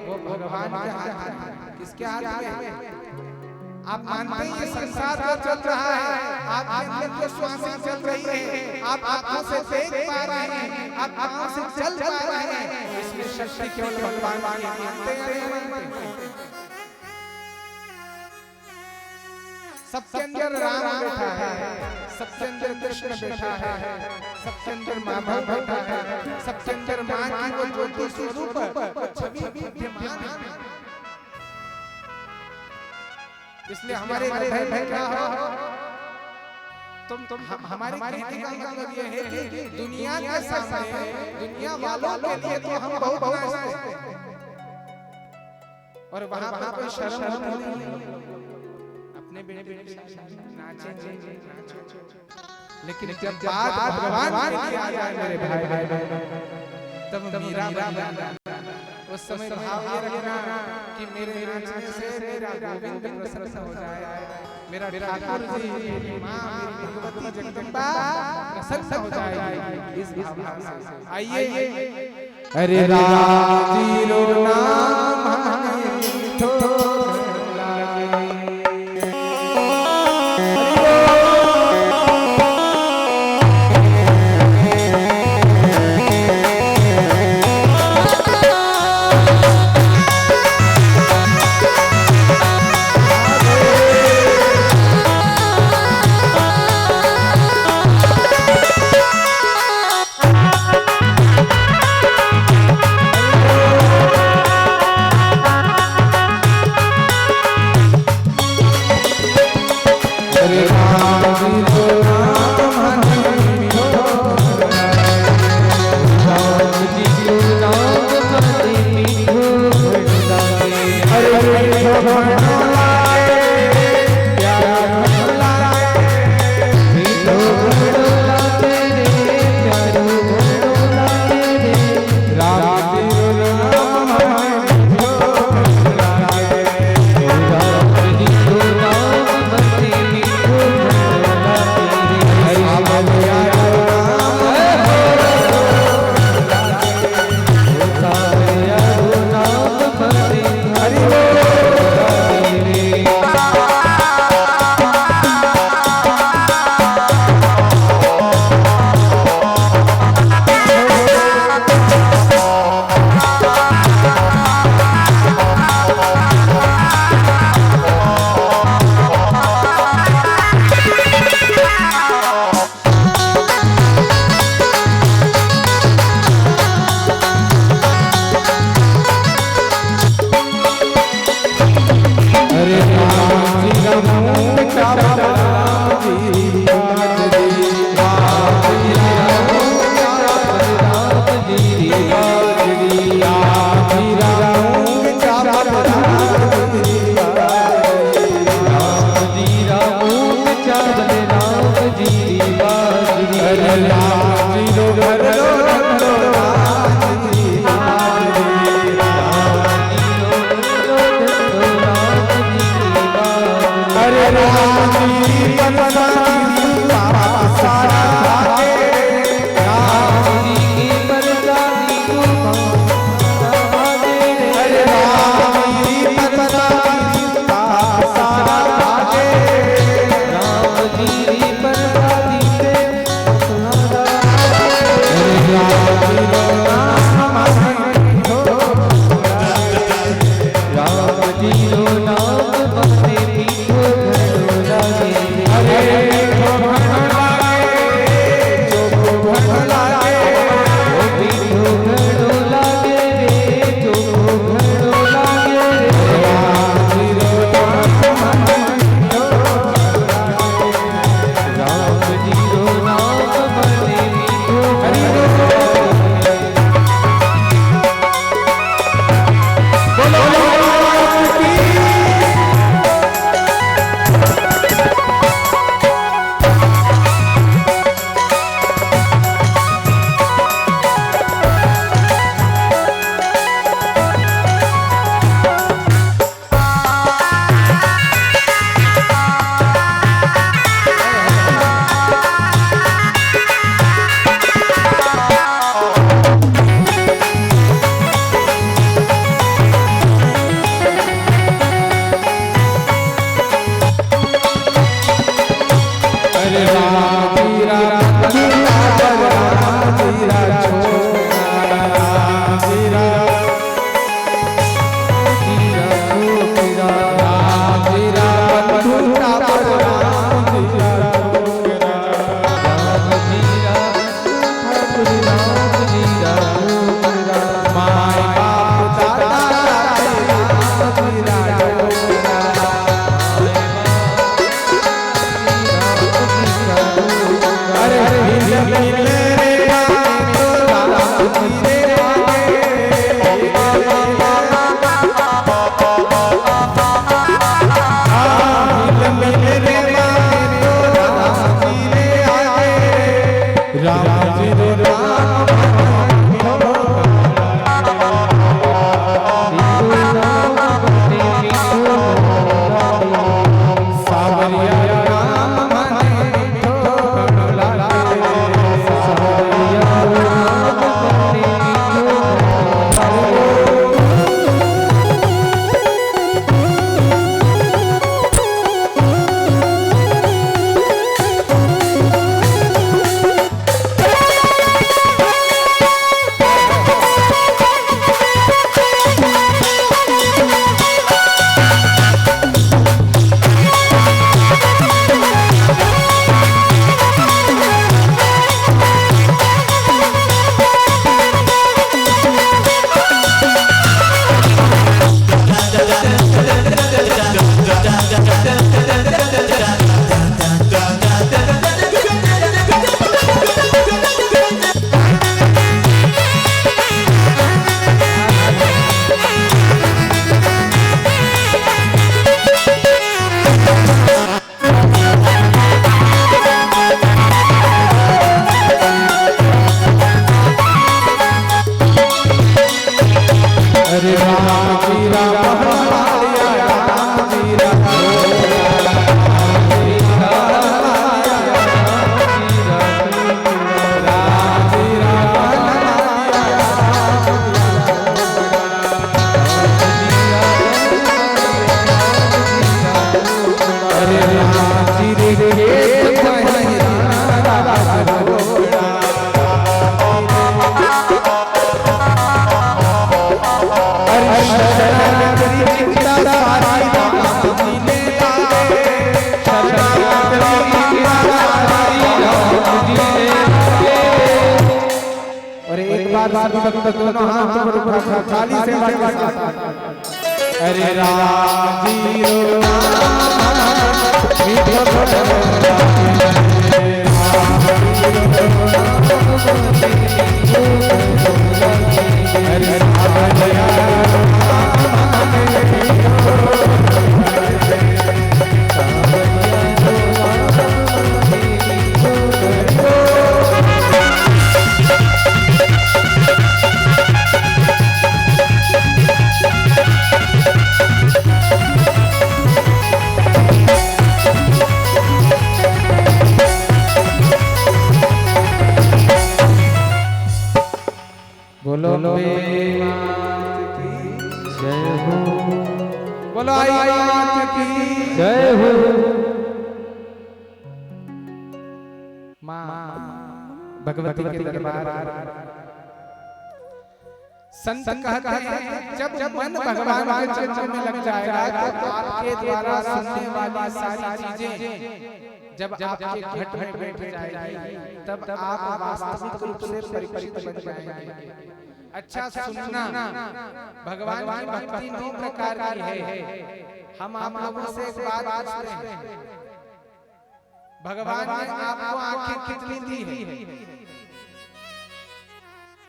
वो भगवान के हाथ में किसके हाथ में आप मानते हैं ये संसार जो चल रहा है आप अंदर जो श्वास चल रही है आप आंखों से देख पा रहे हैं आप आंखों से चल पा रहे हैं इसमें शक्ति केवल भगवान की मानते हैं सबके अंदर राम बैठा है सबके अंदर कृष्ण बैठा है सबके अंदर माँ बैठा है सबके अंदर माँ की वो ज्योति स्वरूप छवि विद्यमान है इसलिए हमारे भाई क्या हो तुम हमारे कहने का मतलब ये है कि दुनिया के सामने दुनिया वालों के लिए तो हम बहुत नाचते हैं और वहां पे शर्म नहीं अपने बेटे नाचे लेकिन जब बात भगवान की आ जाए मेरे भाई तब मीरा उस समय भाव ये रखना कि मेरे नाचने से मेरा गोविंद प्रसन्न हो जाए मेरा ठाकुर जी मेरी माँ मेरी भगवती जगदम्बा प्रसन्न हो जाए इस भाव से आइए अरे राजीरो नाम मीठो दोनों हाथ पर उठा खाली से अरे राम जी रो बोलो जय हो, बोलो आई मात की जय हो। माँ भगवती के दरबार संत कहते हैं जब मन भगवान के चरण में लग जाएगा तो आपके द्वारा सुनने वाली सारी चीजें जब आपके घट में बैठ जाएगी तब आप वास्तविक रूप से परिचित बन जाएंगे। अच्छा सुनना, भगवान की भक्ति 9 प्रकार की है। हम आप लोगों से एक बात पूछते हैं, भगवान ने आपको आंखें कितनी दी है?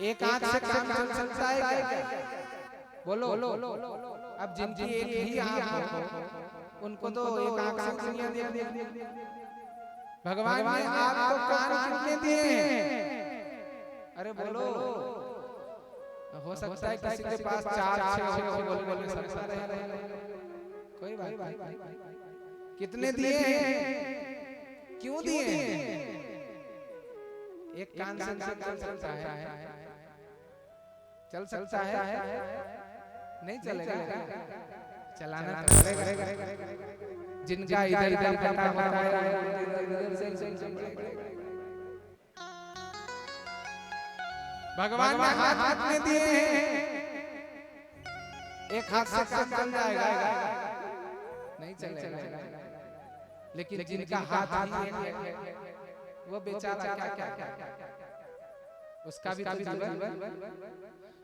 एक आंख से काम चल सकता है क्या? बोलो। अब जिनकी एक ही आंख हो उनको तो एक आंख से दुनिया दे। भगवान ने आपको कान कितने दिए हैं? अरे बोलो। हो सकता है किसी के पास 4-6 हो, बोले सकता है, कोई बात नहीं। कितने दिए हैं? क्यों दिए हैं? एक कान से काम चल सकता है, चल सकता है, नहीं चलेगा, चलाना पड़ेगा। जिनका इधर इधर करना होता है भगवान ने हाथ में दिए हैं, एक हाथ से काम चल जाएगा, नहीं चलेगा। लेकिन जिनका हाथ है वो बेचारा क्या उसका भी तो जीवन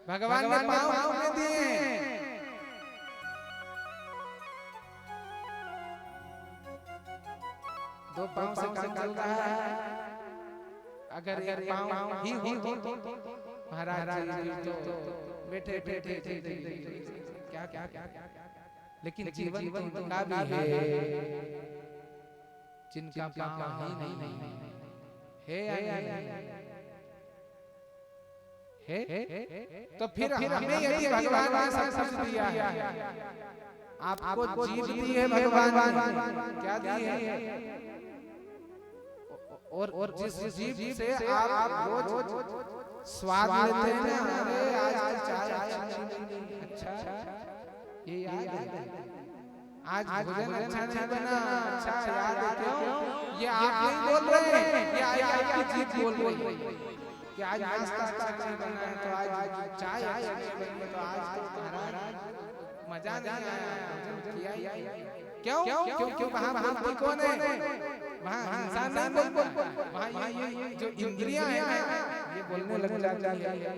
भगवान ने पाँव में दिए हैं। दो पाँव से काम चल रहा है। अगर एक पाँव ही हो तो महाराज जी तो बैठे क्या लेकिन जीवन का भी है जिनका पाँव ही नहीं है। तो फिर हमें यदि भगवान ने सब कुछ दिया है, आपको जीभ दी है भगवान, क्या दी है? और जिस जीभ से आप रोज स्वाद लेते हैं ना, अरे आज चाय अच्छा, ये याद है, आज भोजन अच्छा नहीं बना, अच्छा याद है, क्यों? ये आप नहीं बोल रहे हैं, ये आपकी जीभ बोल रही है कि आज नाश्ता अच्छा नहीं बना है, तो आज चाय अच्छी बनी है, तो आज तो महाराज मजा नहीं आया, भोजन किया ही क्यों? क्यों वहाँ बोलती कौन है? वहाँ इंसान नहीं बोल, वहाँ ये जो इंद्रियां हैं ये बोलने लग जाती है।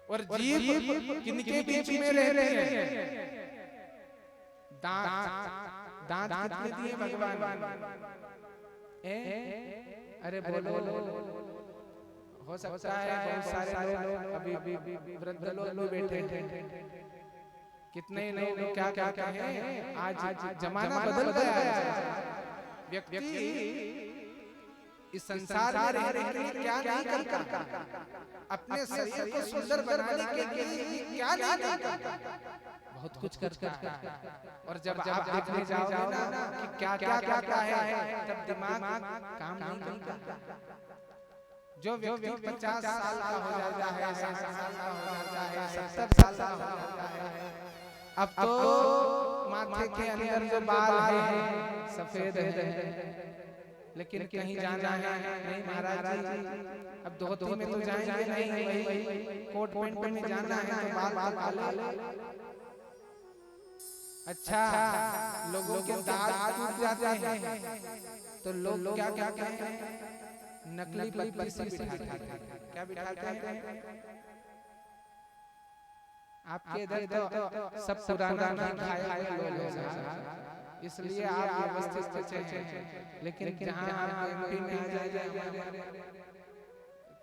और जीभ किनके बीच में रहते हैं? दांत कितने दिए भगवान? अरे बोलो, हो सकता है बहुत सारे लोग अभी वृद्ध लोग बैठे हैं, कितने लोग क्या क्या कहें, आज जमाना बदल गया है, व्यक्ति इस संसार में रहने के लिए क्या नहीं करता, अपने शरीर को सुंदर बनाने के लिए क्या नहीं करता, बहुत कुछ करता है। और जब आप देखने जाओगे ना कि क्या क्या करता है, तब दिमाग काम नहीं करता। जो व्यक्ति 50 साल का हो जाता है, 60 साल का हो जाता है, 70 साल का हो जाता है, अब तो माथे के अंदर जो बाल हैं सफेद है, लेकिन कहीं जाना है नहीं महाराज जी, अब धोती में तो जाएंगे नहीं, वही कोट पैंट में जाना है तो बाल काले। अच्छा, लोगों के दांत टूट जाते हैं तो लोग क्या क्या कहते हैं, नकली पत्ती बिठाते हैं, क्या बिठाते हैं? आपके इधर तो सब पुराना खाए लोग हैं, इसलिए आप व्यवस्थित बचे हैं, लेकिन जहाँ आप एमपी में आ जाए,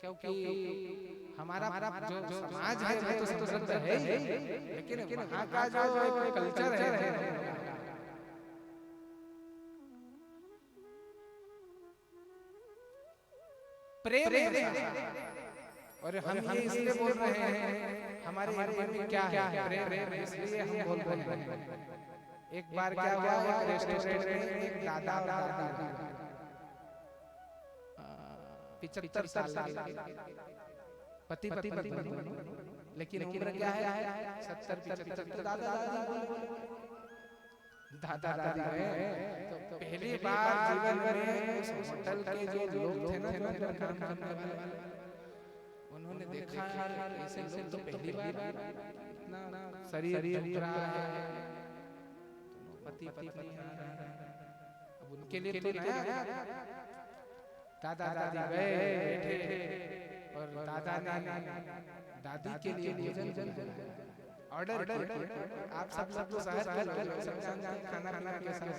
क्योंकि हमारा जो समाज है वो तो समृद्ध है ही, लेकिन वहाँ का जो कल्चर है प्रेम, और हम ये इसलिए बोल रहे हैं, हमारे में क्या है प्रेम, इसलिए हम बोल रहे हैं। एक बार क्या हुआ, एक रेस्टोरेंट में एक दादा और दादी, 75 साल पति पत्नी, लेकिन उम्र क्या है 70-75, दादा दादी गए तो पहली बार जीवन में उस होटल के जो लोग थे ना, जो काम करने वाले, उन्होंने देखा ऐसे लोग तो पहली बार इतना शरीर टूट रहा है, पति पत्नी, अब उनके लिए तो नया। दादा दादी गए बैठे और दादा ने दादी के लिए भोजन ऑर्डर किया। आप सब तो शहर के लोग सब खाना खाना के साथ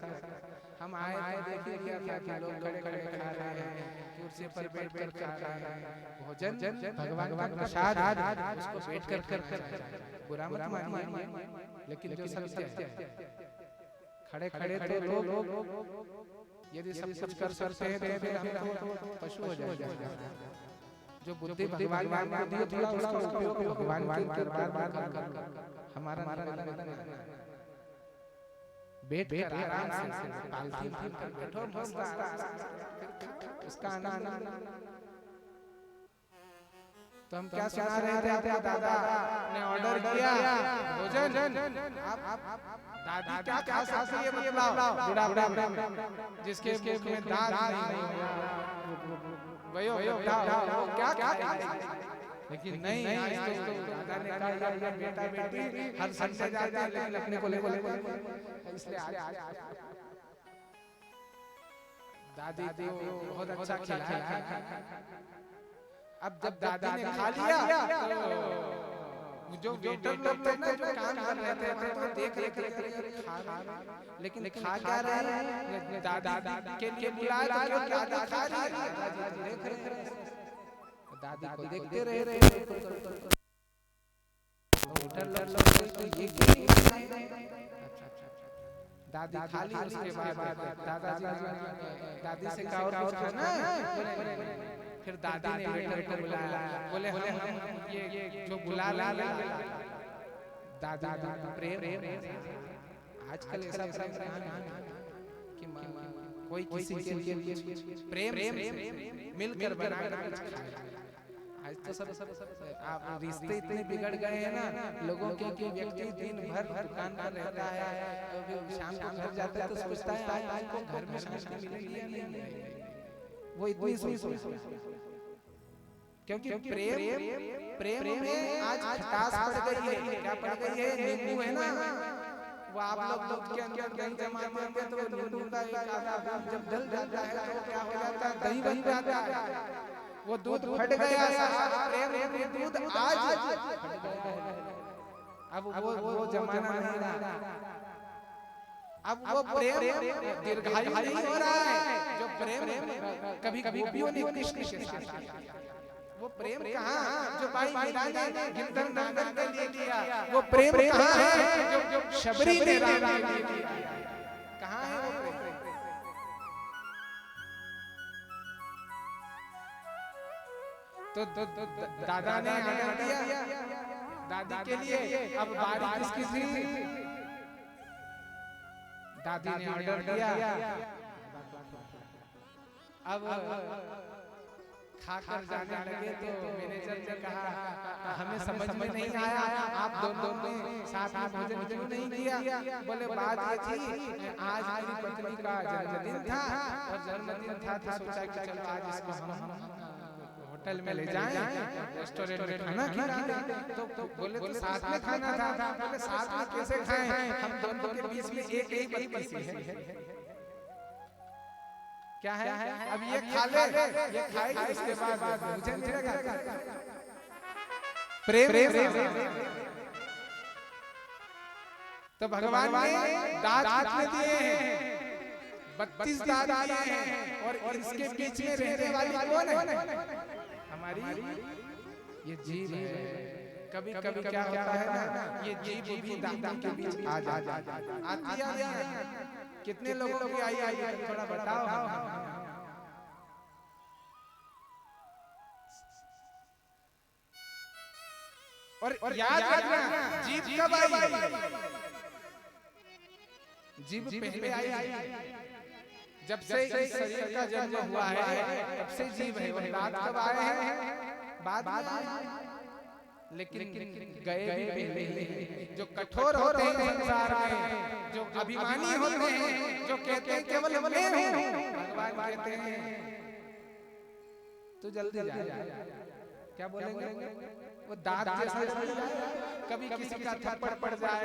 हम आए देखिए क्या क्या लोग खड़े खड़े खा रहे हैं, कुर्सी पर बैठ कर खा रहे हैं, भोजन भगवान का प्रसाद, उसको बैठ कर बुरा मत मानिए, लेकिन जो सत्य है, खड़े खड़े तो लोग यदि सब कुछ कर सकते हैं तो फिर हम तो पशु हो जाएंगे। जो बुद्धि भगवान को दिए, थोड़ा उसका उपयोग भगवान के बार कर हमारा बैठ कर आराम से पालथी कर बैठो, मस्त उसका आनंद। तो हम क्या सुना रहे थे, आपका दादा ने ऑर्डर किया भोजन, आप दादी क्या खा सकती है बतलाओ, बुढ़ापे में जिसके मुख में दांत नहीं हो, वो क्या खाएगा? लेकिन नहीं, आज तो दादा ने कहा ये बेटा बेटी हर संडे जाते हैं, लेकिन अपने को ले, इसलिए आज दादी को बहुत अच्छा खिलाया। अब जब दादी ने खा लिया तो जो वेटर लोग थे ना, जो काम कर रहे थे, तो देख रहे खा रहे, लेकिन खा क्या रहे हैं, दादी के लिए बुलाया तो दादी खा रही है, देख रहे, दादी को देखते रहे, वेटर लोग ये दादी खा ली। उसके बाद दादाजी दादी से कहा और कुछ ना, फिर दादी ने वेटर बुलाया, बोले हम ये जो बुला दादा प्रेम आजकल ऐसा कि कोई किसी के लिए प्रेम मिलकर बनाकर कुछ खाए। आज तो सब आप रिश्ते इतने बिगड़ गए हैं ना लोगों के कि व्यक्ति दिन भर दुकान पर रहता है, शाम को घर जाता है तो सोचता है आज को घर में शांति मिलेगी या नहीं मिलेगी, वो इतनी सोच। क्योंकि प्रेम में आज खटास पड़ गई है। क्या पड़ गई है? नींबू है ना, वो आप लोग दूध के अंदर दही जमाते हैं तो नींबू का एक आधा जब डल जाता है तो क्या हो जाता है? दही बन जाता है। वो दूध फट गया, प्रेम दूध आज अब वो जमाना नहीं रहा। अब वो प्रेम दीर्घायु नहीं हो रहा है जो प्रेम कभी गोपियों ने कृष्ण के साथ। वो प्रेम कहाँ जो भाई मीरा ने गिरधर नंदन के लिए किया, वो प्रेम कहाँ है जो शबरी ने राम के लिए किया? कहाँ है वो प्रेम? तो दादा ने आर्डर दिया दादी के लिए, अब बारी किसकी थी? दादी ने ऑर्डर दिया, अब खाकर जाने लगे तो मैनेजर ने कहा हमें समझ में नहीं आया आप दोनों ने साथ में भोजन क्यों नहीं किया? बोले बात ये थी आज मेरी पत्नी का जन्मदिन था और जन्मदिन था तो सोचा कि चलो आज इसको हम होटल में ले जाएं, रेस्टोरेंट में खाना खिलाएं। तो बोले तो साथ में खाना था। बोले साथ में कैसे खाएं? हम दोनों के बीच में एक ही पत्नी है। क्या है? अब ये खा ले, ये खाएगी इसके बाद मुझे मिलेगा प्रेम। तो भगवान ने दांत दिए हैं, 32 दांत दिए हैं और इसके बीच में रहने वाली कौन है? हमारी ये जीभ है। कभी कभी क्या होता है ना, ये जीभ भी दांतों के बीच आ आती है। कितने लोगों की आई थोड़ा बताओ। और याद रखना जीभ कब आई? जीभ पहले आई जब से इस शरीर का जन्म हुआ है, तब से जीभ है। और दांत कब आए हैं? बाद में। लेकिन गए भी पहले ही। जो कठोर होते हैं संसार में, जो अभिमानी होते हैं, जो कहते हैं केवल मैं हूं, भगवान कहते हैं तू जल्दी जा। क्या बोलेंगे? वो दांत जैसा कभी किसी का थप्पड़ पड़ जाए,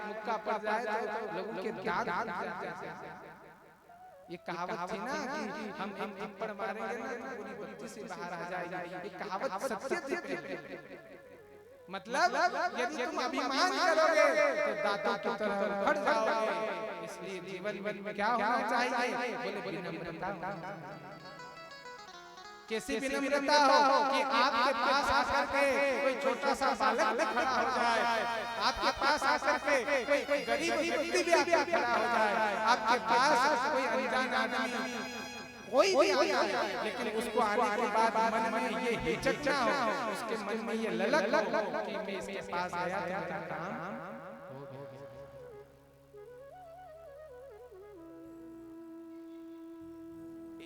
मुक्का पड़ जाए तो लोगों के दांत। ये कहावत थी ना कि हम थप्पड़ मारेंगे ना तो पूरी बत्ती से बाहर आ जाएगी। ये कहावत सत्य थी। मतलब यदि तुम अभिमान करोगे तो दांतों की तरह फट जाओगे। इसलिए जीवन में क्या होना चाहिए? बोले विनम्रता। कैसी विनम्रता हो कि आपके पास आकर के कोई छोटा सा बालक भी खड़ा हो जाए, आपके पास आकर के कोई गरीब व्यक्ति भी आकर खड़ा हो जाए, आपके पास कोई अनजान आदमी कोई भी आ जाए, लेकिन उसको आने के बाद मन में ये हिचक ना हो, उसके मन में ये ललक हो कि मैं इसके पास आया था, मेरा काम हो गया।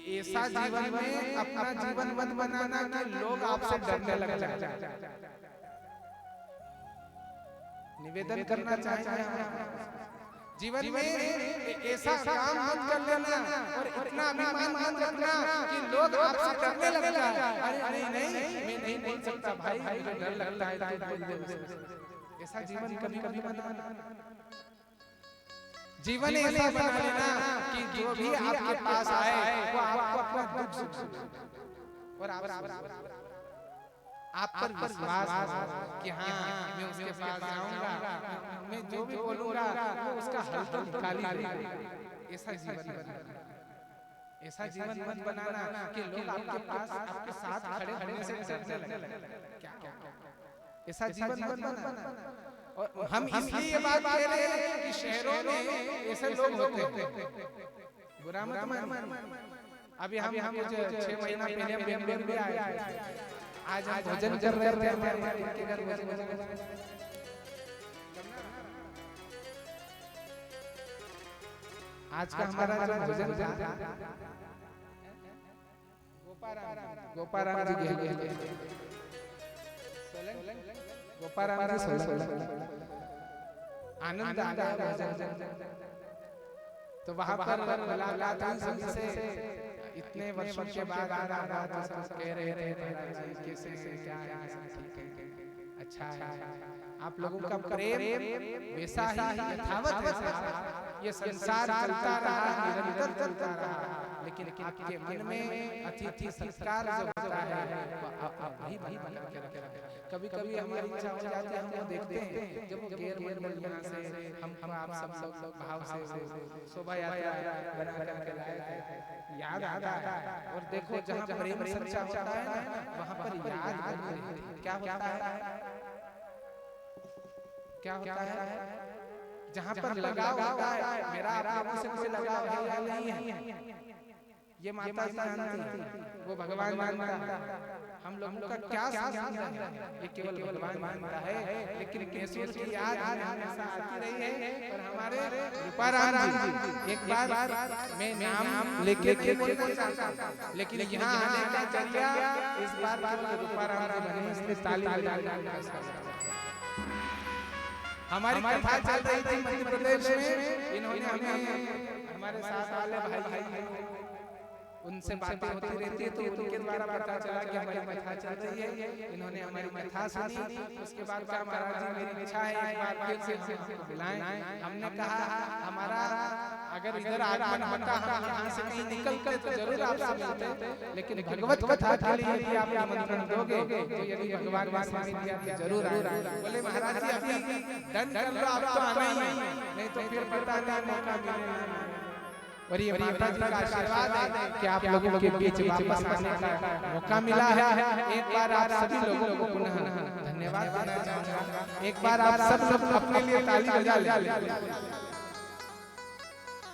ऐसा जीवन में अपना जीवन मत बनाना कि लोग आपसे डरने लग जाए। निवेदन करना चाहिए जीवन में ऐसा काम मत कर लेना और इतना अभिमान मत रखना कि लोग आपसे डरने लग जाए। अरे नहीं मैं नहीं बोल सकता भाई, मुझे डर लगता है। ऐसा जीवन कभी कभी मत बनाना। जीवन ऐसा बना लेना कि जो भी आपके पास आए वो आपको अपना दुख सुख और आप पर विश्वास हो कि हाँ मैं उसके पास जाऊंगा, मैं जो भी बोलूंगा वो उसका हल तो निकाल ही लेगा। ऐसा जीवन बनाना। ऐसा जीवन मत बनाना कि लोग आपके पास आपके साथ खड़े होने से डरने लगे। क्या ऐसा जीवन मत बनाना। और हम इसलिए ये बात कह रहे हैं कि शहरों में ऐसे लोग होते हैं, बुरा मत मान। अभी हम कुछ 6 महीना पहले हम बेंगलोर में आए, आज हम भोजन कर रहे थे हमारे इनके घर भोजन। आज का हमारा जो भोजन था गोपाराम जी के गोपाराम जी सोलन आनंद आ गया भोजन। तो वहां पर मुलाकात हुई सभी से, इतने वर्षों के बाद आ रहा था, सब कह रहे थे कैसे क्या है, ठीक है, अच्छा है, आप लोगों का प्रेम वैसा ही यथावत है, ये संसार चलता रहा, निरंतर चलता रहा, लेकिन आपके मन में अतिथि सत्कार जो होता है अभी बना के रखा। कभी कभी हमारी इच्छा हो जाती है, हम वो देखते हैं जब वो गैर मंडल यहाँ से हम आप सब भाव से शोभा यात्रा बना करके लाए थे, याद आता है। और देखो जहाँ प्रेम सच्चा होता है ना, वहाँ पर याद बनी रहती है। क्या होता है जहाँ पर लगाव होता है, मेरा आपसे से लगाव है या नहीं है, ये माता जी जानती है, वो भगवान मानता है। हम लोगों का क्या संबंध है, ये केवल भगवान मानता है, लेकिन केशव की याद हमेशा आती रही है। और हमारे रूपाराम जी, एक बार मैं नाम लेके बोलना चाहता हूं, लेकिन यहाँ आने का जरिया इस बार रूपाराम जी बने, इसलिए ताली बजाना। हमारी कथा चल रही थी मध्य प्रदेश में, इन्होंने हमें हमारे साथ वाले भाई उनसे बातें होती रहती है, तो उनके द्वारा पता चला कि हमारी कथा चल रही है। इन्होंने हमारी कथा सुनी, उसके बाद कहा महाराज जी मेरी इच्छा है एक बार फिर से बुलाएं। हमने कहा हमारा अगर इधर आगमन होता हम यहाँ से कहीं निकल कर तो जरूर आपसे मिलते, लेकिन भगवत कथा के लिए यदि आप आमंत्रण दोगे तो यदि भगवान ने स्वामी दिया तो जरूर आए। बोले महाराज जी अभी डन कर लो, आप तो आना ही नहीं तो फिर पता नहीं मौका मिलेगा। और ये माता जी का आशीर्वाद है कि आप लोगों के बीच वापस आने का मौका मिला है। एक बार आप सभी लोगों को पुनः धन्यवाद देना चाहूंगा। एक बार आप सब अपने लिए ताली बजा ले।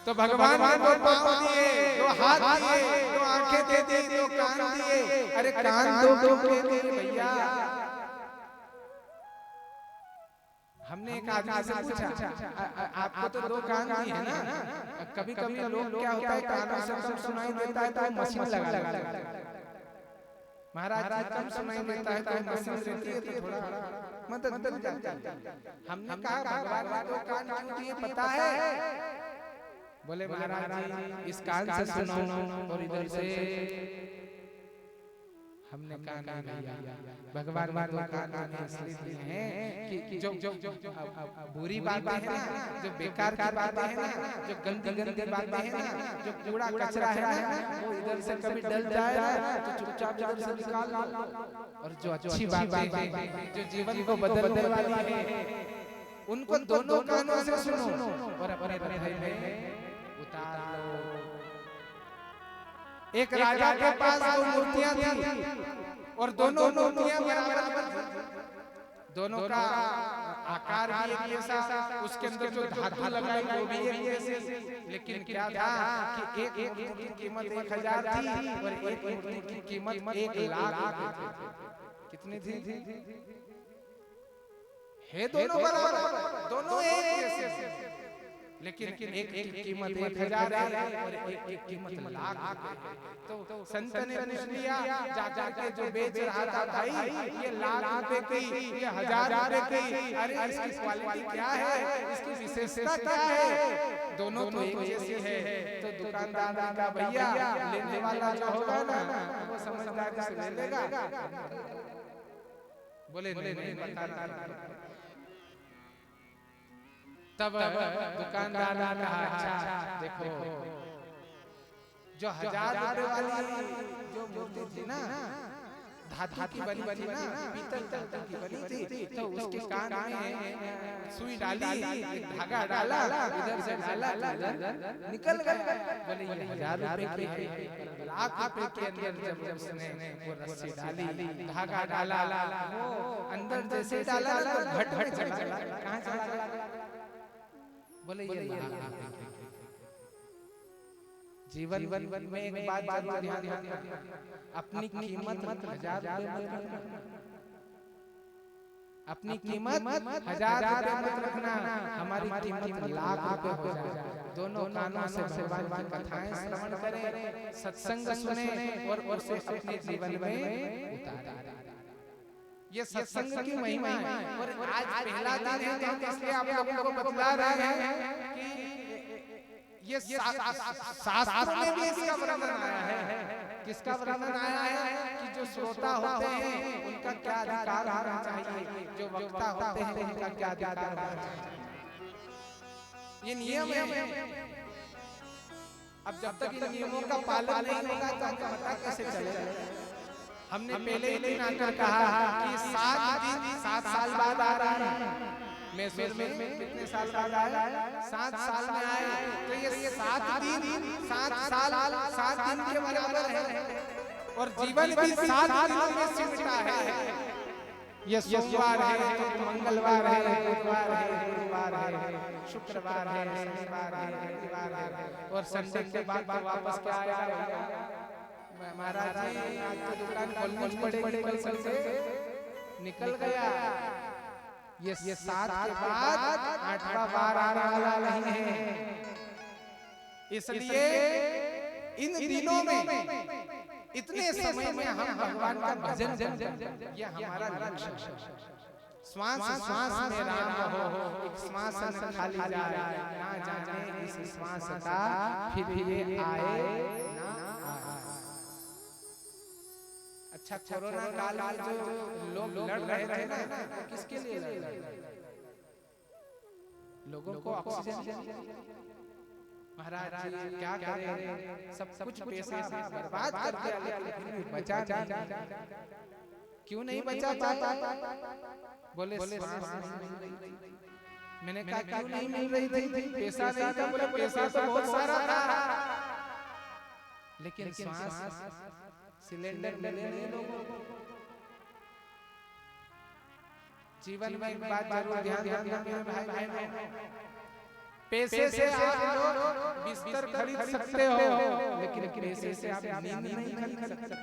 तो भगवान को पाँव दिए, दो हाथ दिए, दो आंखें दे दी, दो कान दिए। अरे कान दो भैया। हमने एक आदमी से पूछा, आपको तो दो कान दिए है ना, कभी कभी लोग क्या होता है कानों से कम सुनाई देता है तो मशीन लगा। महाराज जी कम सुनाई देता है तो मशीन रहती है तो थोड़ा मदद मिल जाती है। हमने कहा भगवान को कान क्यों दिए पता है? बोले महाराज जी इस कान से सुनो और इधर से। हमने कहा नहीं भगवान को कान इसलिए दिए हैं कि जो बुरी बातें हैं ना, जो बेकार की बातें हैं ना, जो गंदी बातें हैं ना, जो कूड़ा कचरा है ना, वो इधर से कभी डल जाए तो चुपचाप इधर से निकाल लो। और जो अच्छी बातें हैं, जो जीवन को बदलने वाली है, उनको दोनों कानों से सुनो और अपने हृदय में उतार लो। एक राजा के पास दो मूर्तियां थी और दोनों मूर्तियां बराबर थी, दोनों का आकार भी एक जैसा, उसके अंदर जो धातु लगाई वो भी एक जैसी। लेकिन क्या था कि एक मूर्ति की कीमत 1000 थी और एक मूर्ति की कीमत 1,00,000 थी। कितनी थी? है दोनों बराबर, दोनों एक जैसे, लेकिन एक की कीमत 1000 है और एक की कीमत 1,00,000 है। तो संत ने पूछ लिया जा के जो बेच रहा था भाई ये 1,00,000 रुपए की, ये 1,000 रुपए की, अरे इसकी क्वालिटी क्या है, इसकी विशेषता क्या है? दोनों तो एक जैसी है। तो दुकानदार ने कहा भैया लेने वाला जो होगा ना वो समझदारी से ले लेगा। बोले नहीं बता। तब दुकानदार ने कहा अच्छा देखो जो 1000 रुपए वाली जो मूर्ति थी ना, धातु की बनी थी ना, पीतल की बनी थी, तो उसके कान में सुई डाली, धागा डाला, इधर से डाला, निकल गया। बोले ये 1000 रुपए की है, 1,00,000 रुपए के अंदर जब उसने वो रस्सी डाली, धागा डाला, वो अंदर जैसे डाला तो घट चला। कहाँ चला? बोले ये जीवन में एक बात जरूर ध्यान रखना, अपनी कीमत 1000 रुपए मत रखना, अपनी कीमत 1000 रुपए मत रखना, हमारी कीमत लाख रुपए हो जाए। दोनों कानों से भगवान की कथाएं श्रवण करें, सत्संग सुने और उसे अपने जीवन में उतारें। ये सत्संग की महिमा है। और आज पहला दिन है, हम इसलिए आप लोगों को बतला रहे हैं कि ये शास्त्रों में भी इसका वर्णन आया है। किसका वर्णन आया है कि जो श्रोता होते हैं उनका क्या अधिकार होना चाहिए, जो वक्ता होते हैं उनका क्या अधिकार होना चाहिए। ये नियम है। अब जब तक इन नियमों का पालन नहीं होगा तो हमको पता कैसे चलेगा। हमने पहले ही दिन आकर कहा कि 7 साल बाद आ रहा है। मैसूर में कितने साल बाद आया? 7 साल में आए। तो ये 7 दिन 7 साल 7 दिन के बराबर है। और जीवन भी 7 दिनों में सिमटा है। ये सोमवार है, तो मंगलवार है, बुधवार है, गुरुवार है, शुक्रवार है, शनिवार है, रविवार है, और संडे के बाद वापस क्या आया? महाराज जी आपकी दुकान खोलनी पड़ेगी, कल से निकल गया। ये 7 के बाद 8वां बार आ रहा नहीं है। इसलिए इन दिनों में इतने समय में हम भगवान का भजन ये हमारा लक्ष्य है। श्वास में राम हो, एक श्वास न खाली जाए, ना जाने इस श्वास का फिर ये आए ना आए। अच्छा, कोरोना काल में जो लोग लड़ रहे थे ना, किसके लिए लड़ रहे थे? लोगों को ऑक्सीजन। महाराज जी क्या करें, सब कुछ पैसा बर्बाद कर दिया, लेकिन बचा नहीं। क्यों नहीं बचा पाया? बोले मैंने कहा क्यों नहीं मिल रही थी? पैसा नहीं था। बोले पैसा तो बहुत सारा था, लेकिन श्वास सिलेंडर मिले नहीं लोगों को। जीवन में एक बात जरूर ध्यान रखना मेरे भाई बहनों, पैसे से आप लोग बिस्तर खरीद सकते हो, लेकिन पैसे से आप नींद नहीं खरीद सकते।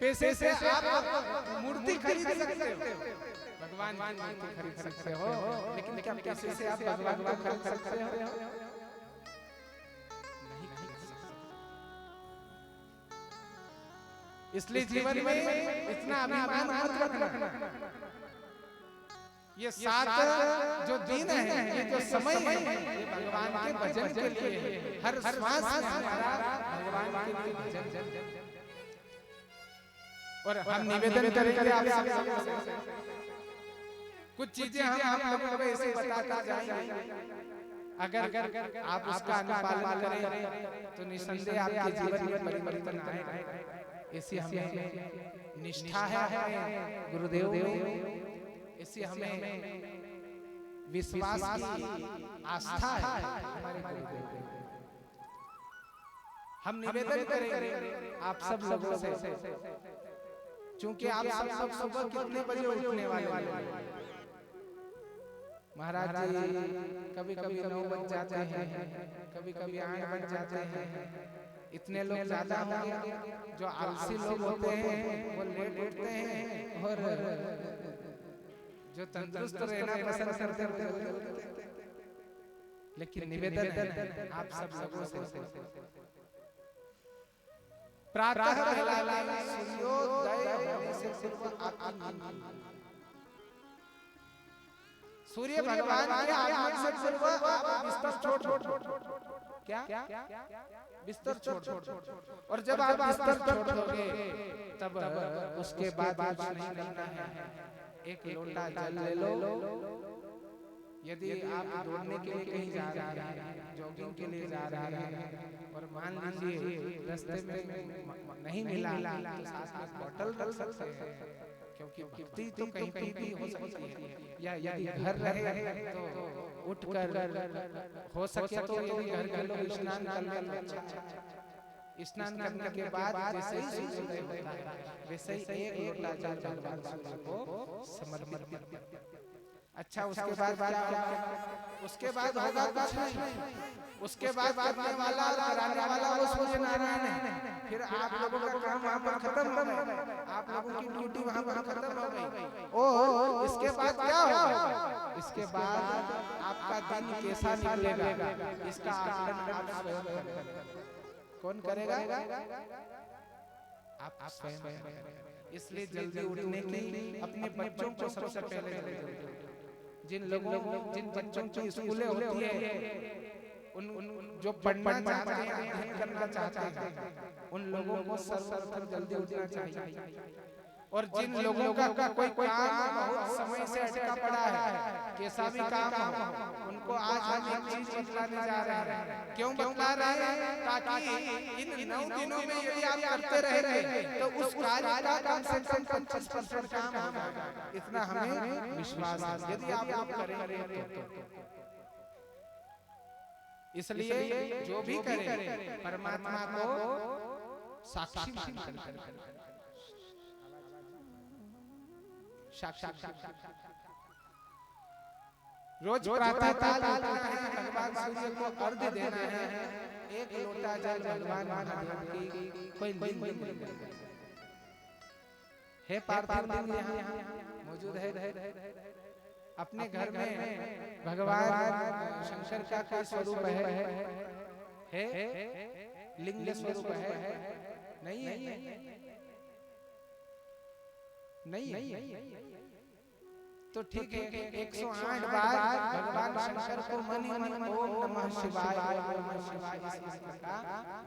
पैसे से आप मूर्ति खरीद सकते हो, भगवान की मूर्ति खरीद सकते हो, लेकिन क्या पैसे से आप भगवान को खरीद सकते हो? इसलिए जीवन में इतना अभिमान मत रखना। ये 7 जो दिन है, ये जो समय है, ये भगवान के भजन के लिए है। हर श्वास में हमारा भगवान के लिए भजन। और हम निवेदन करेंगे आपसे कुछ चीजें हम आप लोगों को ऐसे बताता जाएंगे। अगर आप उसका अनुपालन करें तो निसंदेह आपके जीवन में परिवर्तन आएगा। ऐसी हमें निष्ठा है गुरुदेव, ऐसी हमें विश्वास की आस्था है हमारे गुरुदेव। हम निवेदन करेंगे आप सब लोगों से, क्योंकि आप सब सुबह कितने बजे उठने वाले हैं? महाराज जी कभी कभी 9 बज जाते हैं, कभी कभी 8 बज जाते हैं। इतने लोग ज्यादा होंगे। जो आलसी लोग होते हैं वो लेट उठते हैं, और जो तंदुरुस्त रहना पसंद करते हैं। लेकिन निवेदन है आप सब लोगों से, प्रातः काल सूर्योदय होने से पूर्व सूर्य भगवान के आगमन से पूर्व आप बिस्तर छोड़ क्या बिस्तर छोड़, और जब आप बिस्तर छोड़ोगे तब उसके बाद नहीं करना है। एक लोटा जल ले लो। यदि आप दौड़ने के लिए कहीं जा रहे हैं, जॉगिंग के लिए जा रहे हैं, और मान लीजिए रास्ते में नहीं मिला तो साथ में बोतल रख सकते हैं, क्योंकि भक्ति तो कहीं पे भी हो सकती है। या यदि घर रहे तो उठकर हो सके तो यदि घर के लोग स्नान कर लें, स्नान करने के बाद जैसे ही सूर्योदय होता है वैसे ही एक लोटा जल भगवान सूर्य को समर्पित। अच्छा उसके बाद उसके बाद होगा कुछ नहीं, उसके बाद करने वाला और कराने वाला वो सूर्य नारायण है। फिर आप लोगों का काम वहाँ पर खत्म हो गया, आप लोगों की ड्यूटी वहाँ पर खत्म हो गई। ओ इसके बाद क्या होगा? इसके बाद आपका दिन कैसा निकलेगा इसका आकलन आप स्वयं करें। कौन करेगा? आप स्वयं। इसलिए जल्दी उठने की अपने बच्चों को सबसे पहले जिन बच्चों की स्कूलें होती है उन जो पढ़ना चाहते हैं, अध्ययन करना चाहते हैं, उन लोगों को सर्वप्रथम जल्दी उठना चाहिए। और जिन लोगों का कोई काम बहुत समय से अटका पड़ा है, कैसा भी काम हो, उनको आज हम एक चीज बतलाने जा रहे हैं। क्यों बतला रहे हैं? ताकि इन 9 दिनों में यदि आप करते रहेंगे तो उस कार्य का कम से कम 25% काम हो जाएगा। इतना हमें विश्वास है यदि आप लोग करेंगे तो। इसलिए जो भी करें परमात्मा को साक्षी मानकर रोज प्रातःकाल भगवान सूर्य को अर्घ्य देना है। एक लोटा जल भगवान महादेव की कोई लिंग है, पार्थिव लिंग यहाँ मौजूद है। अपने घर में भगवान शंकर का कोई स्वरूप है लिंग स्वरूप है? नहीं है, नहीं। तो ठीक है, 108 बार भगवान शंकर को मन ही मन ओम नमः शिवाय ओम नमः शिवाय इस मंत्र का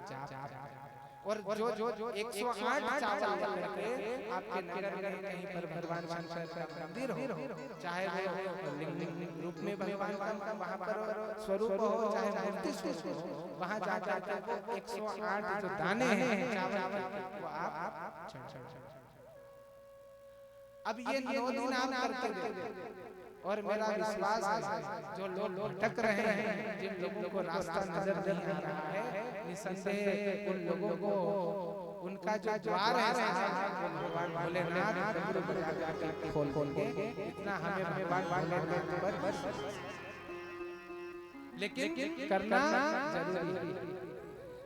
जाप। और जो 108 चावल लेके आपके नगर में कहीं पर भगवान शंकर का मंदिर हो, चाहे वो लिंग रूप में भगवान का वहां पर स्वरूप हो, चाहे मूर्ति स्वरूप हो, वहां जाकर के 108 जो दाने हैं चावल वो आप अब ये 9 दिन आप करते रहे। और मेरा विश्वास है जो लोग भटक रहे हैं, जिन लोगों को रास्ता नजर नहीं आ रहा है, निसंदेह उन लोगों को उनका जो द्वार है वो भगवान भोलेनाथ खोल के इतना हमें भगवान भोलेनाथ पर बस, लेकिन करना जरूरी है।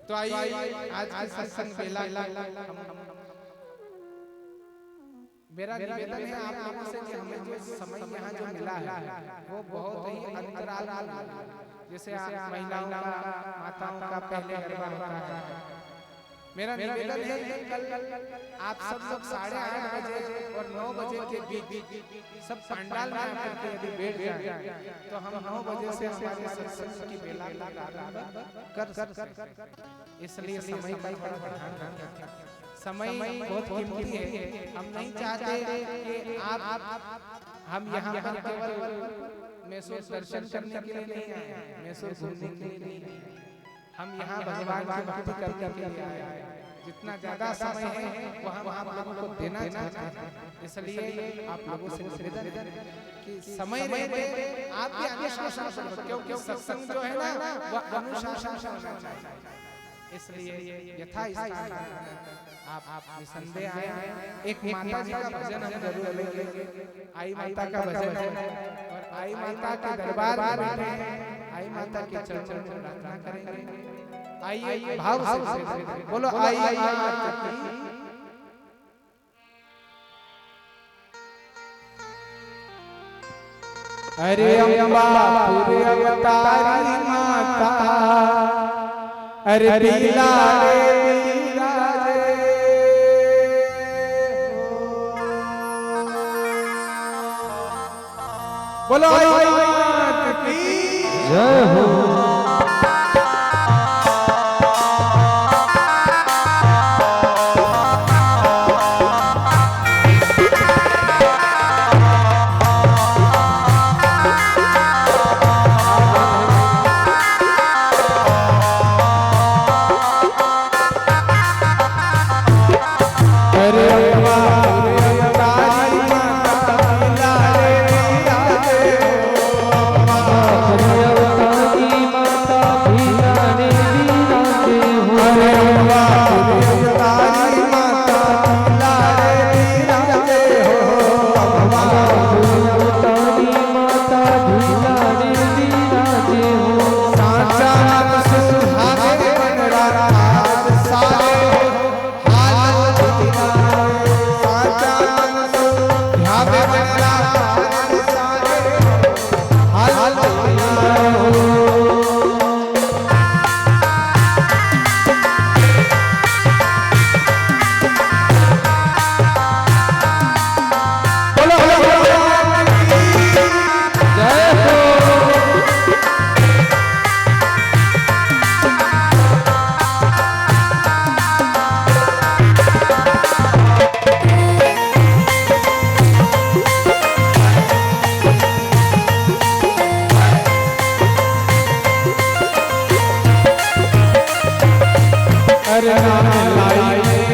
तो आइए आज की सत्संग बेला मेरा निवेदन है आप लोगों से कि हमें जो समय यहाँ जो मिला है वो बहुत ही अंतराल, जैसे महिलाओं का माताओं का पहले गरबा होता है। मेरा निवेदन है कि कल आप सब लोग 8:30 बजे और 9 बजे के बीच सब पंडाल में आकर के यदि बैठ जाए तो हम 9 बजे से हमारे सत्संग की बेला कर सकते। इसलिए समय का बड़ा ध्यान रखें। समय बहुत कीमती है। हम नहीं चाहते कि आप हम यहाँ पर केवल मैसूर दर्शन करने के लिए नहीं आए, मैसूर घूमने के लिए नहीं आए, हम यहाँ भगवान की भक्ति करने के लिए आए हैं। जितना ज्यादा समय है वहाँ आप लोगों को देना चाहते हैं। इसलिए आप लोगों से निवेदन है कि समय रहते आप भी अनुशासन करो, क्योंकि सत्संग जो है ना वो अनुशासन से होना चाहिए। इसलिए यथा आप निसंदेह आए। एक माता जी का भजन हम जरूर लेंगे। आई माता का भजन है और आई माता के दरबार में बैठे हैं, आई माता के चरणों में प्रार्थना करेंगे। आइए भाव से बोलो आई माता की। अरे अम्बा पूरे अवतारी माता, अरे पीला बोलो आई माता की जय हो। अरे Hare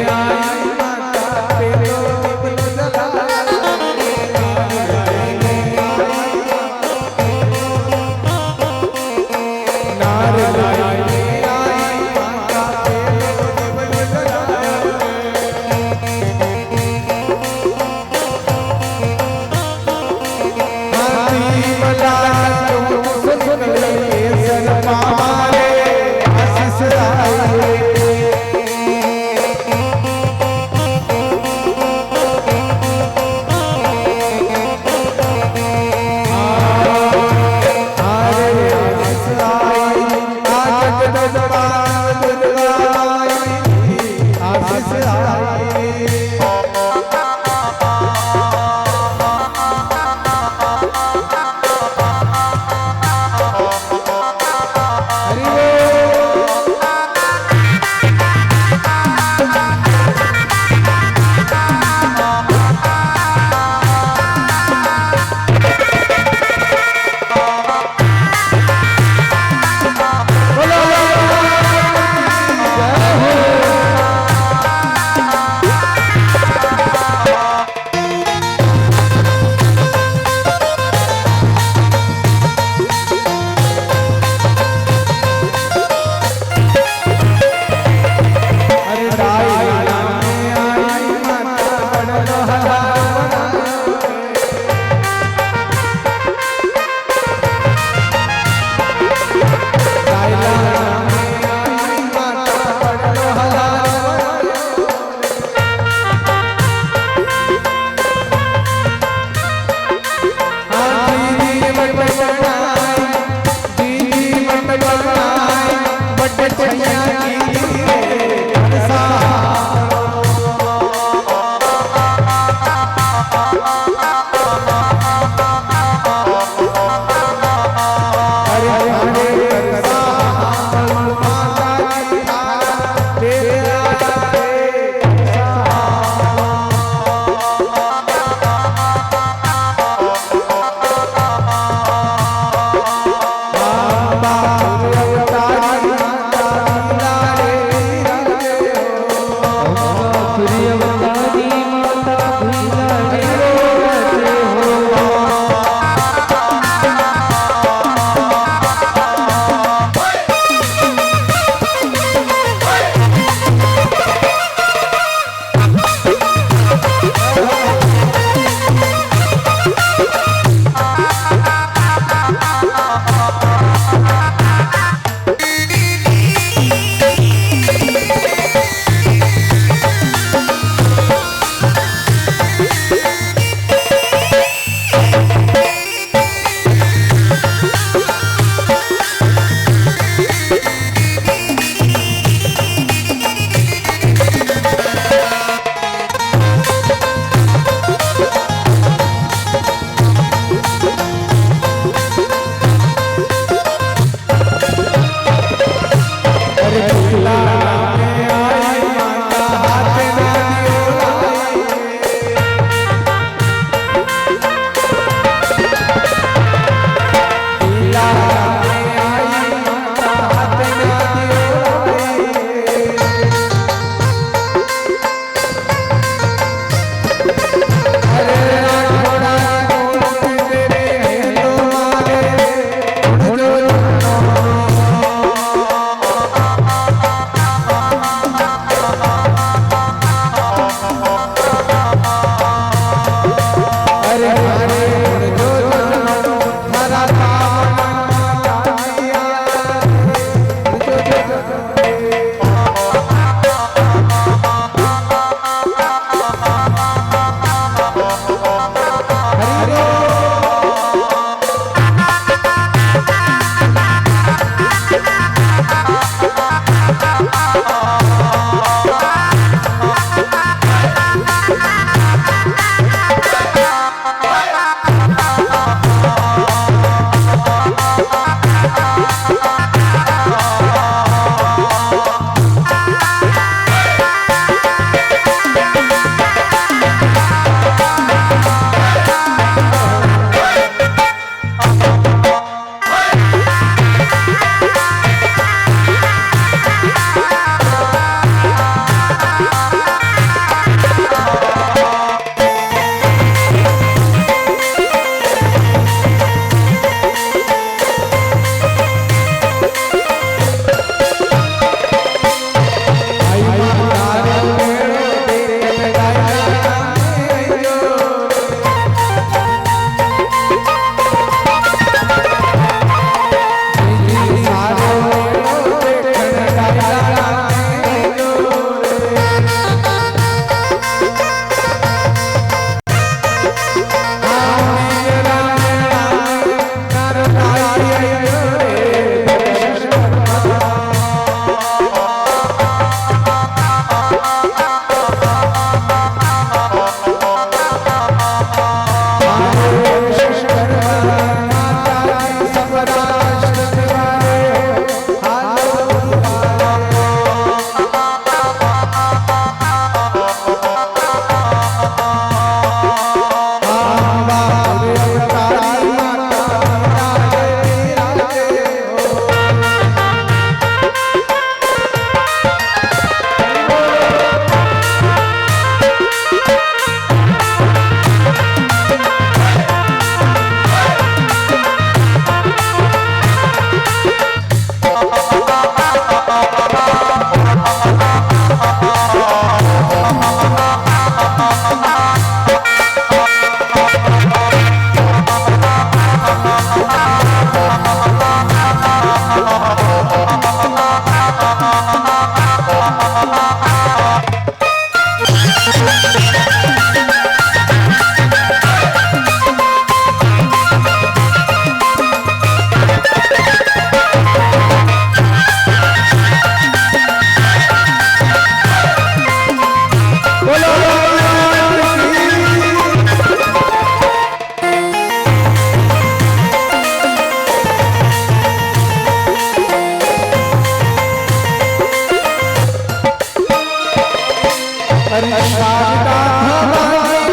अरे शारदा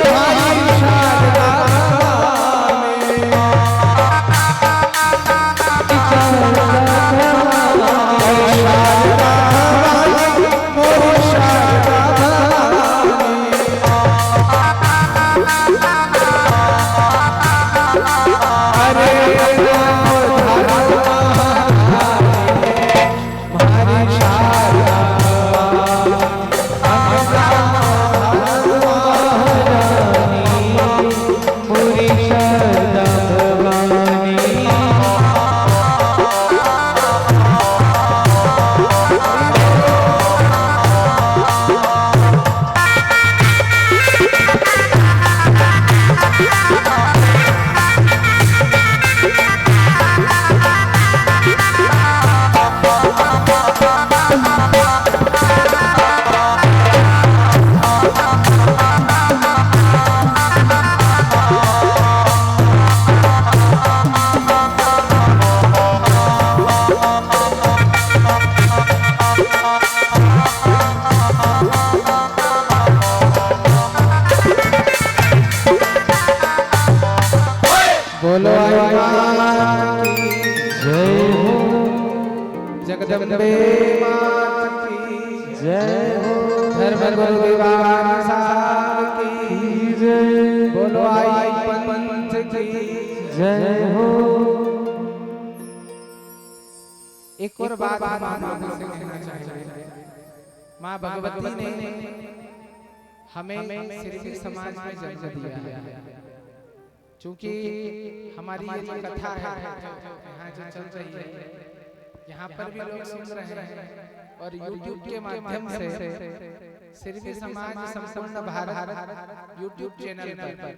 भवानी शारदा बोलो आई की जय हो, जगदम्बे मात की जय हो, धर्म गुरु दीवान साहब की जय, बोलो आई पंथ की जय हो। एक और बात माँ से कहना चाहिए, माँ भगवती ने हमें सिर्फ समाज में जन्म दिया है, क्योंकि हमारी ये जो कथा है यहाँ जो चल रही है, यहाँ पर भी लोग सुन रहे हैं और YouTube के माध्यम से सिर्फ समाज संपूर्ण भारत YouTube चैनल पर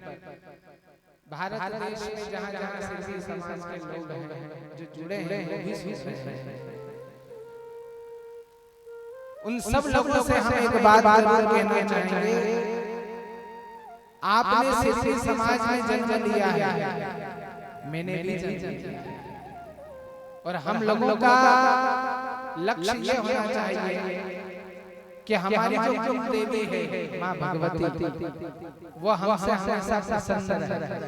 भारत देश में जहाँ जहाँ सिर्फ समाज के लोग हैं जो जुड़े हैं वो भी सुन रहे हैं। उन सब लोगों से हम एक बात जरूर कहना चाहेंगे, आपने सिर्फ समाज में जन्म लिया है, मैंने भी जन्म लिया है, और हम लोगों का लक्ष्य ये होना चाहिए कि हमारी जो कुल देवी है माँ भगवती, वो हमसे हमेशा प्रसन्न रहे।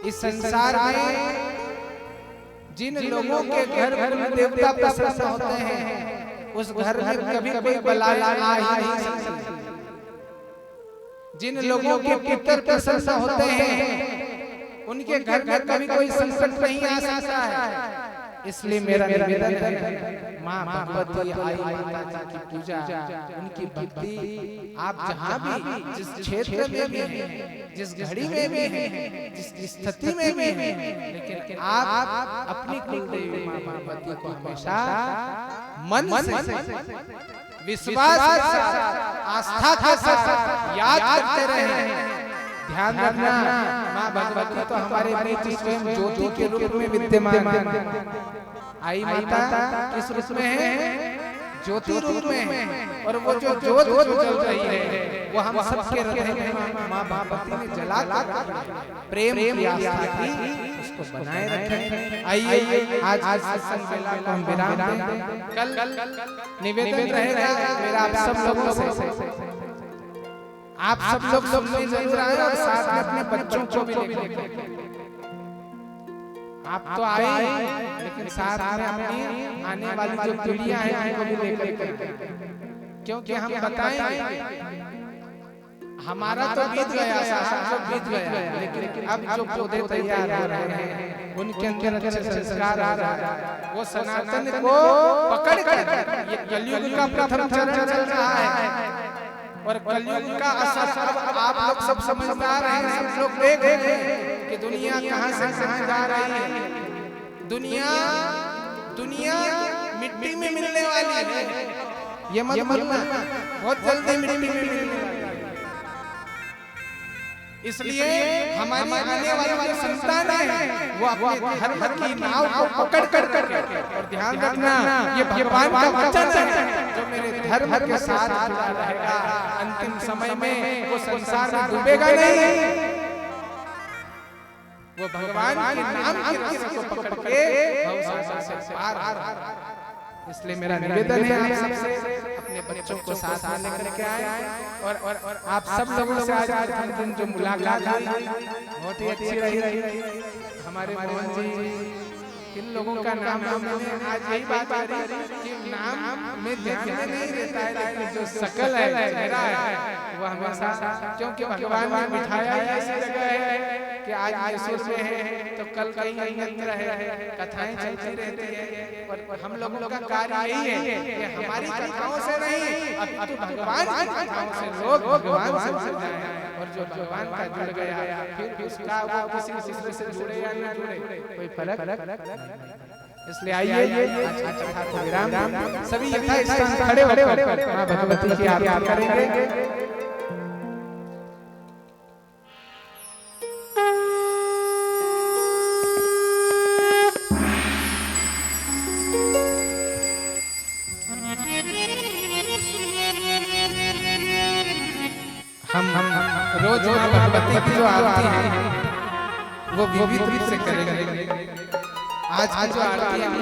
इस संसार में जिन लोगों के घर कुल देवता प्रसन्न होते हैं, उस घर में कभी कोई बला आ ही नहीं सकती। जिन लोगों के पितर प्रसन्न होते हैं, उनके घर में कभी कोई संकट नहीं आ सकता है। इसलिए मेरा निवेदन है, माँ भगवती आई माता की पूजा, उनकी भक्ति आप जहाँ भी जिस क्षेत्र में भी हैं, जिस घड़ी में भी हैं, जिस स्थिति में भी हैं, लेकिन आप अपनी कुलदेवी माँ भगवती को हमेशा मन से विश्वास आस्था के साथ याद करते रहे। ध्यान रखना, माँ भगवती तो हमारे बीच स्वयं ज्योति के रूप में विद्यमान है। आई माता किस रूप में है? ज्योति रूप में है, और वो जो ज्योत जल रही है वो हम सबके हृदय में माँ भगवती ने जला प्रेम की आस्था की उसको बनाए रखें। आइए आज सत्संग मेला को हम विराम दें। कल निवेदन रहेगा मेरा आप सब लोगों से, आप सब लोग सुनने जरूर आए और साथ में अपने बच्चों को भी लेकर। आप तो आए, लेकिन साथ में अपनी आने वाली जो पीढ़ियां हैं उनको भी लेकर, क्योंकि हम बताएंगे हमारा तो बीत गया, जो बीत गया, लेकिन अब जो पौधे तैयार हो रहे हैं उनके अंदर अच्छे संस्कार आ रहा है। वो सनातन को पकड़ कर, ये कलयुग का प्रथम चरण चल रहा है और कलयुग का असर अब आप लोग सब समझदार हैं, सब लोग देख रहे हैं कि दुनिया कहां से कहां जा रही है। दुनिया मिट्टी में मिलने वाली है, ये मत भूलना, बहुत जल्दी मिट्टी में मिलने वाली है। इसलिए हमारी आने वाली जो संतान है वो अपने धर्म की नाव को पकड़ कर, और ध्यान रखना ये भगवान का वचन है जो मेरे धर्म के साथ जुड़ा रहेगा, अंतिम समय में वो संसार में डूबेगा नहीं, वो भगवान के नाम की रस्सी को पकड़ के भवसागर से पार। इसलिए मेरा निवेदन है आप सबसे, अपने बच्चों को साथ में लेकर के आए और आप सब लोगों से आज प्रथम दिन जो मुलाकात हुई बहुत ही अच्छी रही। हमारे मोहन जी, इन लोगों का नाम मैंने आज यही बात करी कि नाम में ध्यान नहीं रहता है, लेकिन जो शकल है, चेहरा है, वो हमेशा, क्योंकि भगवान ने बिठाया ऐसी जगह है कि आज मैसूर में है तो कल कहीं अन्यत्र है, कथाएं चलती रहती है। और हम लोगों का कार्य यही है कि हमारी कथाओं से नहीं, अपितु भगवान की कथाओं से लोग भगवान से जुड़ जाएं, और जो भगवान का जुड़ गया फिर उसका वो किसी दूसरे से जुड़े या ना जुड़े कोई फर्क। इसलिए आइए कथा को विराम, सभी यथास्थान खड़े होकर मां भगवती की आरती करेंगे। हम रोज भगवती की जो आरती है वो विविध रूप से करेंगे। आज जो आरती हम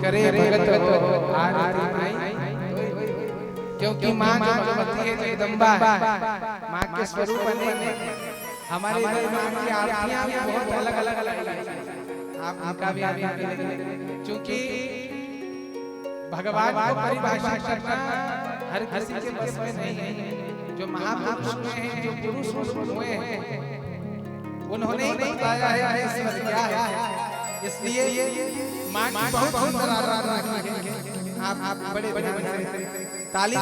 करे भगत हो आरती नहीं, क्योंकि माँ जो भगवती है जगदम्बा है, माँ के स्वरूप बने हमारे माँ की आरतियाँ भी बहुत अलग अलग आप उनका भी आरती, क्योंकि भगवान को परिभाषित करना हर किसी के बस में नहीं है। जो महापुरुष हैं, जो पुरुष हुए हैं, उन्होंने ही बताया है ईश्वर क्या है। इसलिए मां की बहुत सुंदर आराधना की है। आप बड़े बड़े ताली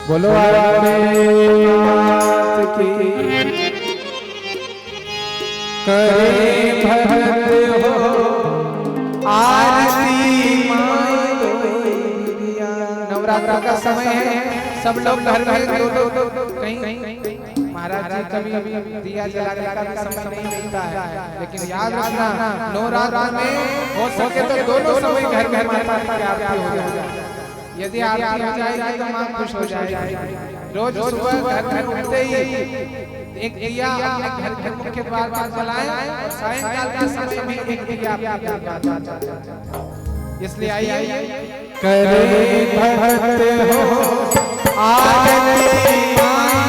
बोलो की करे भगत हो आरती नवरात्र का समय है, सब लोग घर में दो कहीं महाराज जी कभी दिया जलाने का भी समय नहीं मिलता है, लेकिन याद रखना नवरात्र में हो सके तो दोनों समय घर घर माता की आरती हो जाए। यदि आरती हो जाएगी तो मां खुश हो जाएगी। रोज सुबह घर उठते ही एक दिया अपने घर के मुख्य द्वार पर जलाएं और सायंकाल के समय में एक दिया अपने। इसलिए आइए करे भक्त हो आरती हो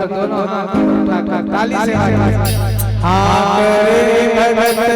तो दोनों हाथ उठा ताली से हाँ करे भगत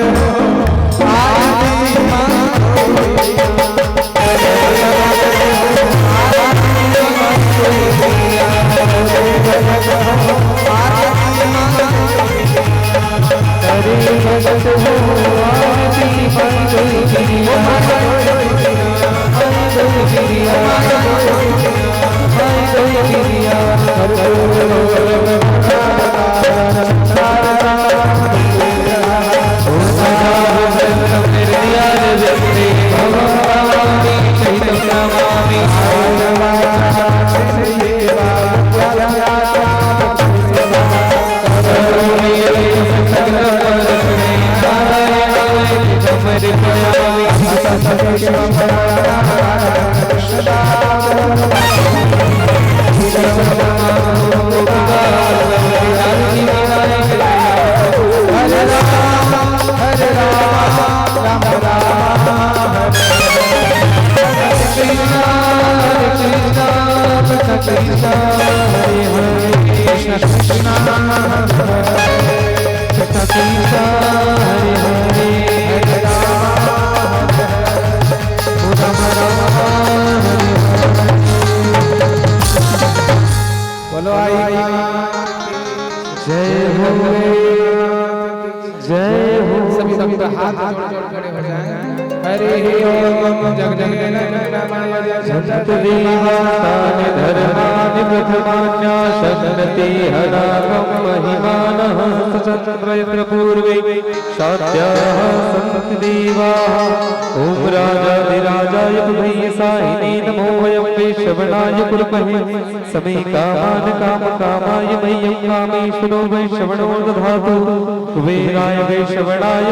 बोलो आई जय हो जय हो। सभी सभी तो हाथ जोड़ खड़े हो जाएं। हरि ओम जग जग जगत देवातान धर्मानि प्रथमान्या शक्ति हरागम महिमानः चन्द्रयत्र पूर्वे सात्याः सन्ति देवाः। ओम राजाधिराजाय भैसाहिने नमो वयं वैश्रवणाय कुर्महे समे कामान् कामकामाय मह्यं कामेश्वरो वैश्रवणो दधातु। कुबेराय वैश्रवणाय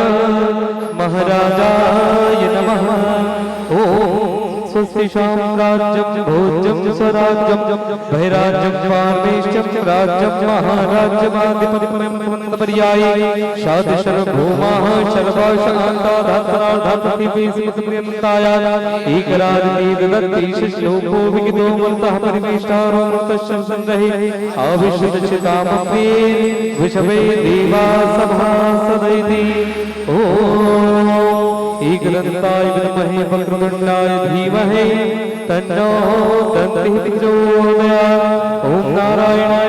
महाराजाय नमः। ओम स्वस्ति साम्राज्यं भोज्यं स्वराज्यं वैराज्यं पारमेष्ठ्यं राज्यं महाराज्यमाधिपत्यपर्याये शाति सर्वभौमाः सर्वाशान्ताधात्राधार्तिपेस्मृताय एकराजति ददत्ति शिष्योपो विगितो मन्तः परिमेष्टारो मृतस्य संग्रहे आविश्वदशितामपे विषवे देवा सभा सदैति। ओम एकदन्ताय विद्महे वक्रतुण्डाय धीमहि तन्नो दन्तिः प्रचोदयात्। ओम नारायणाय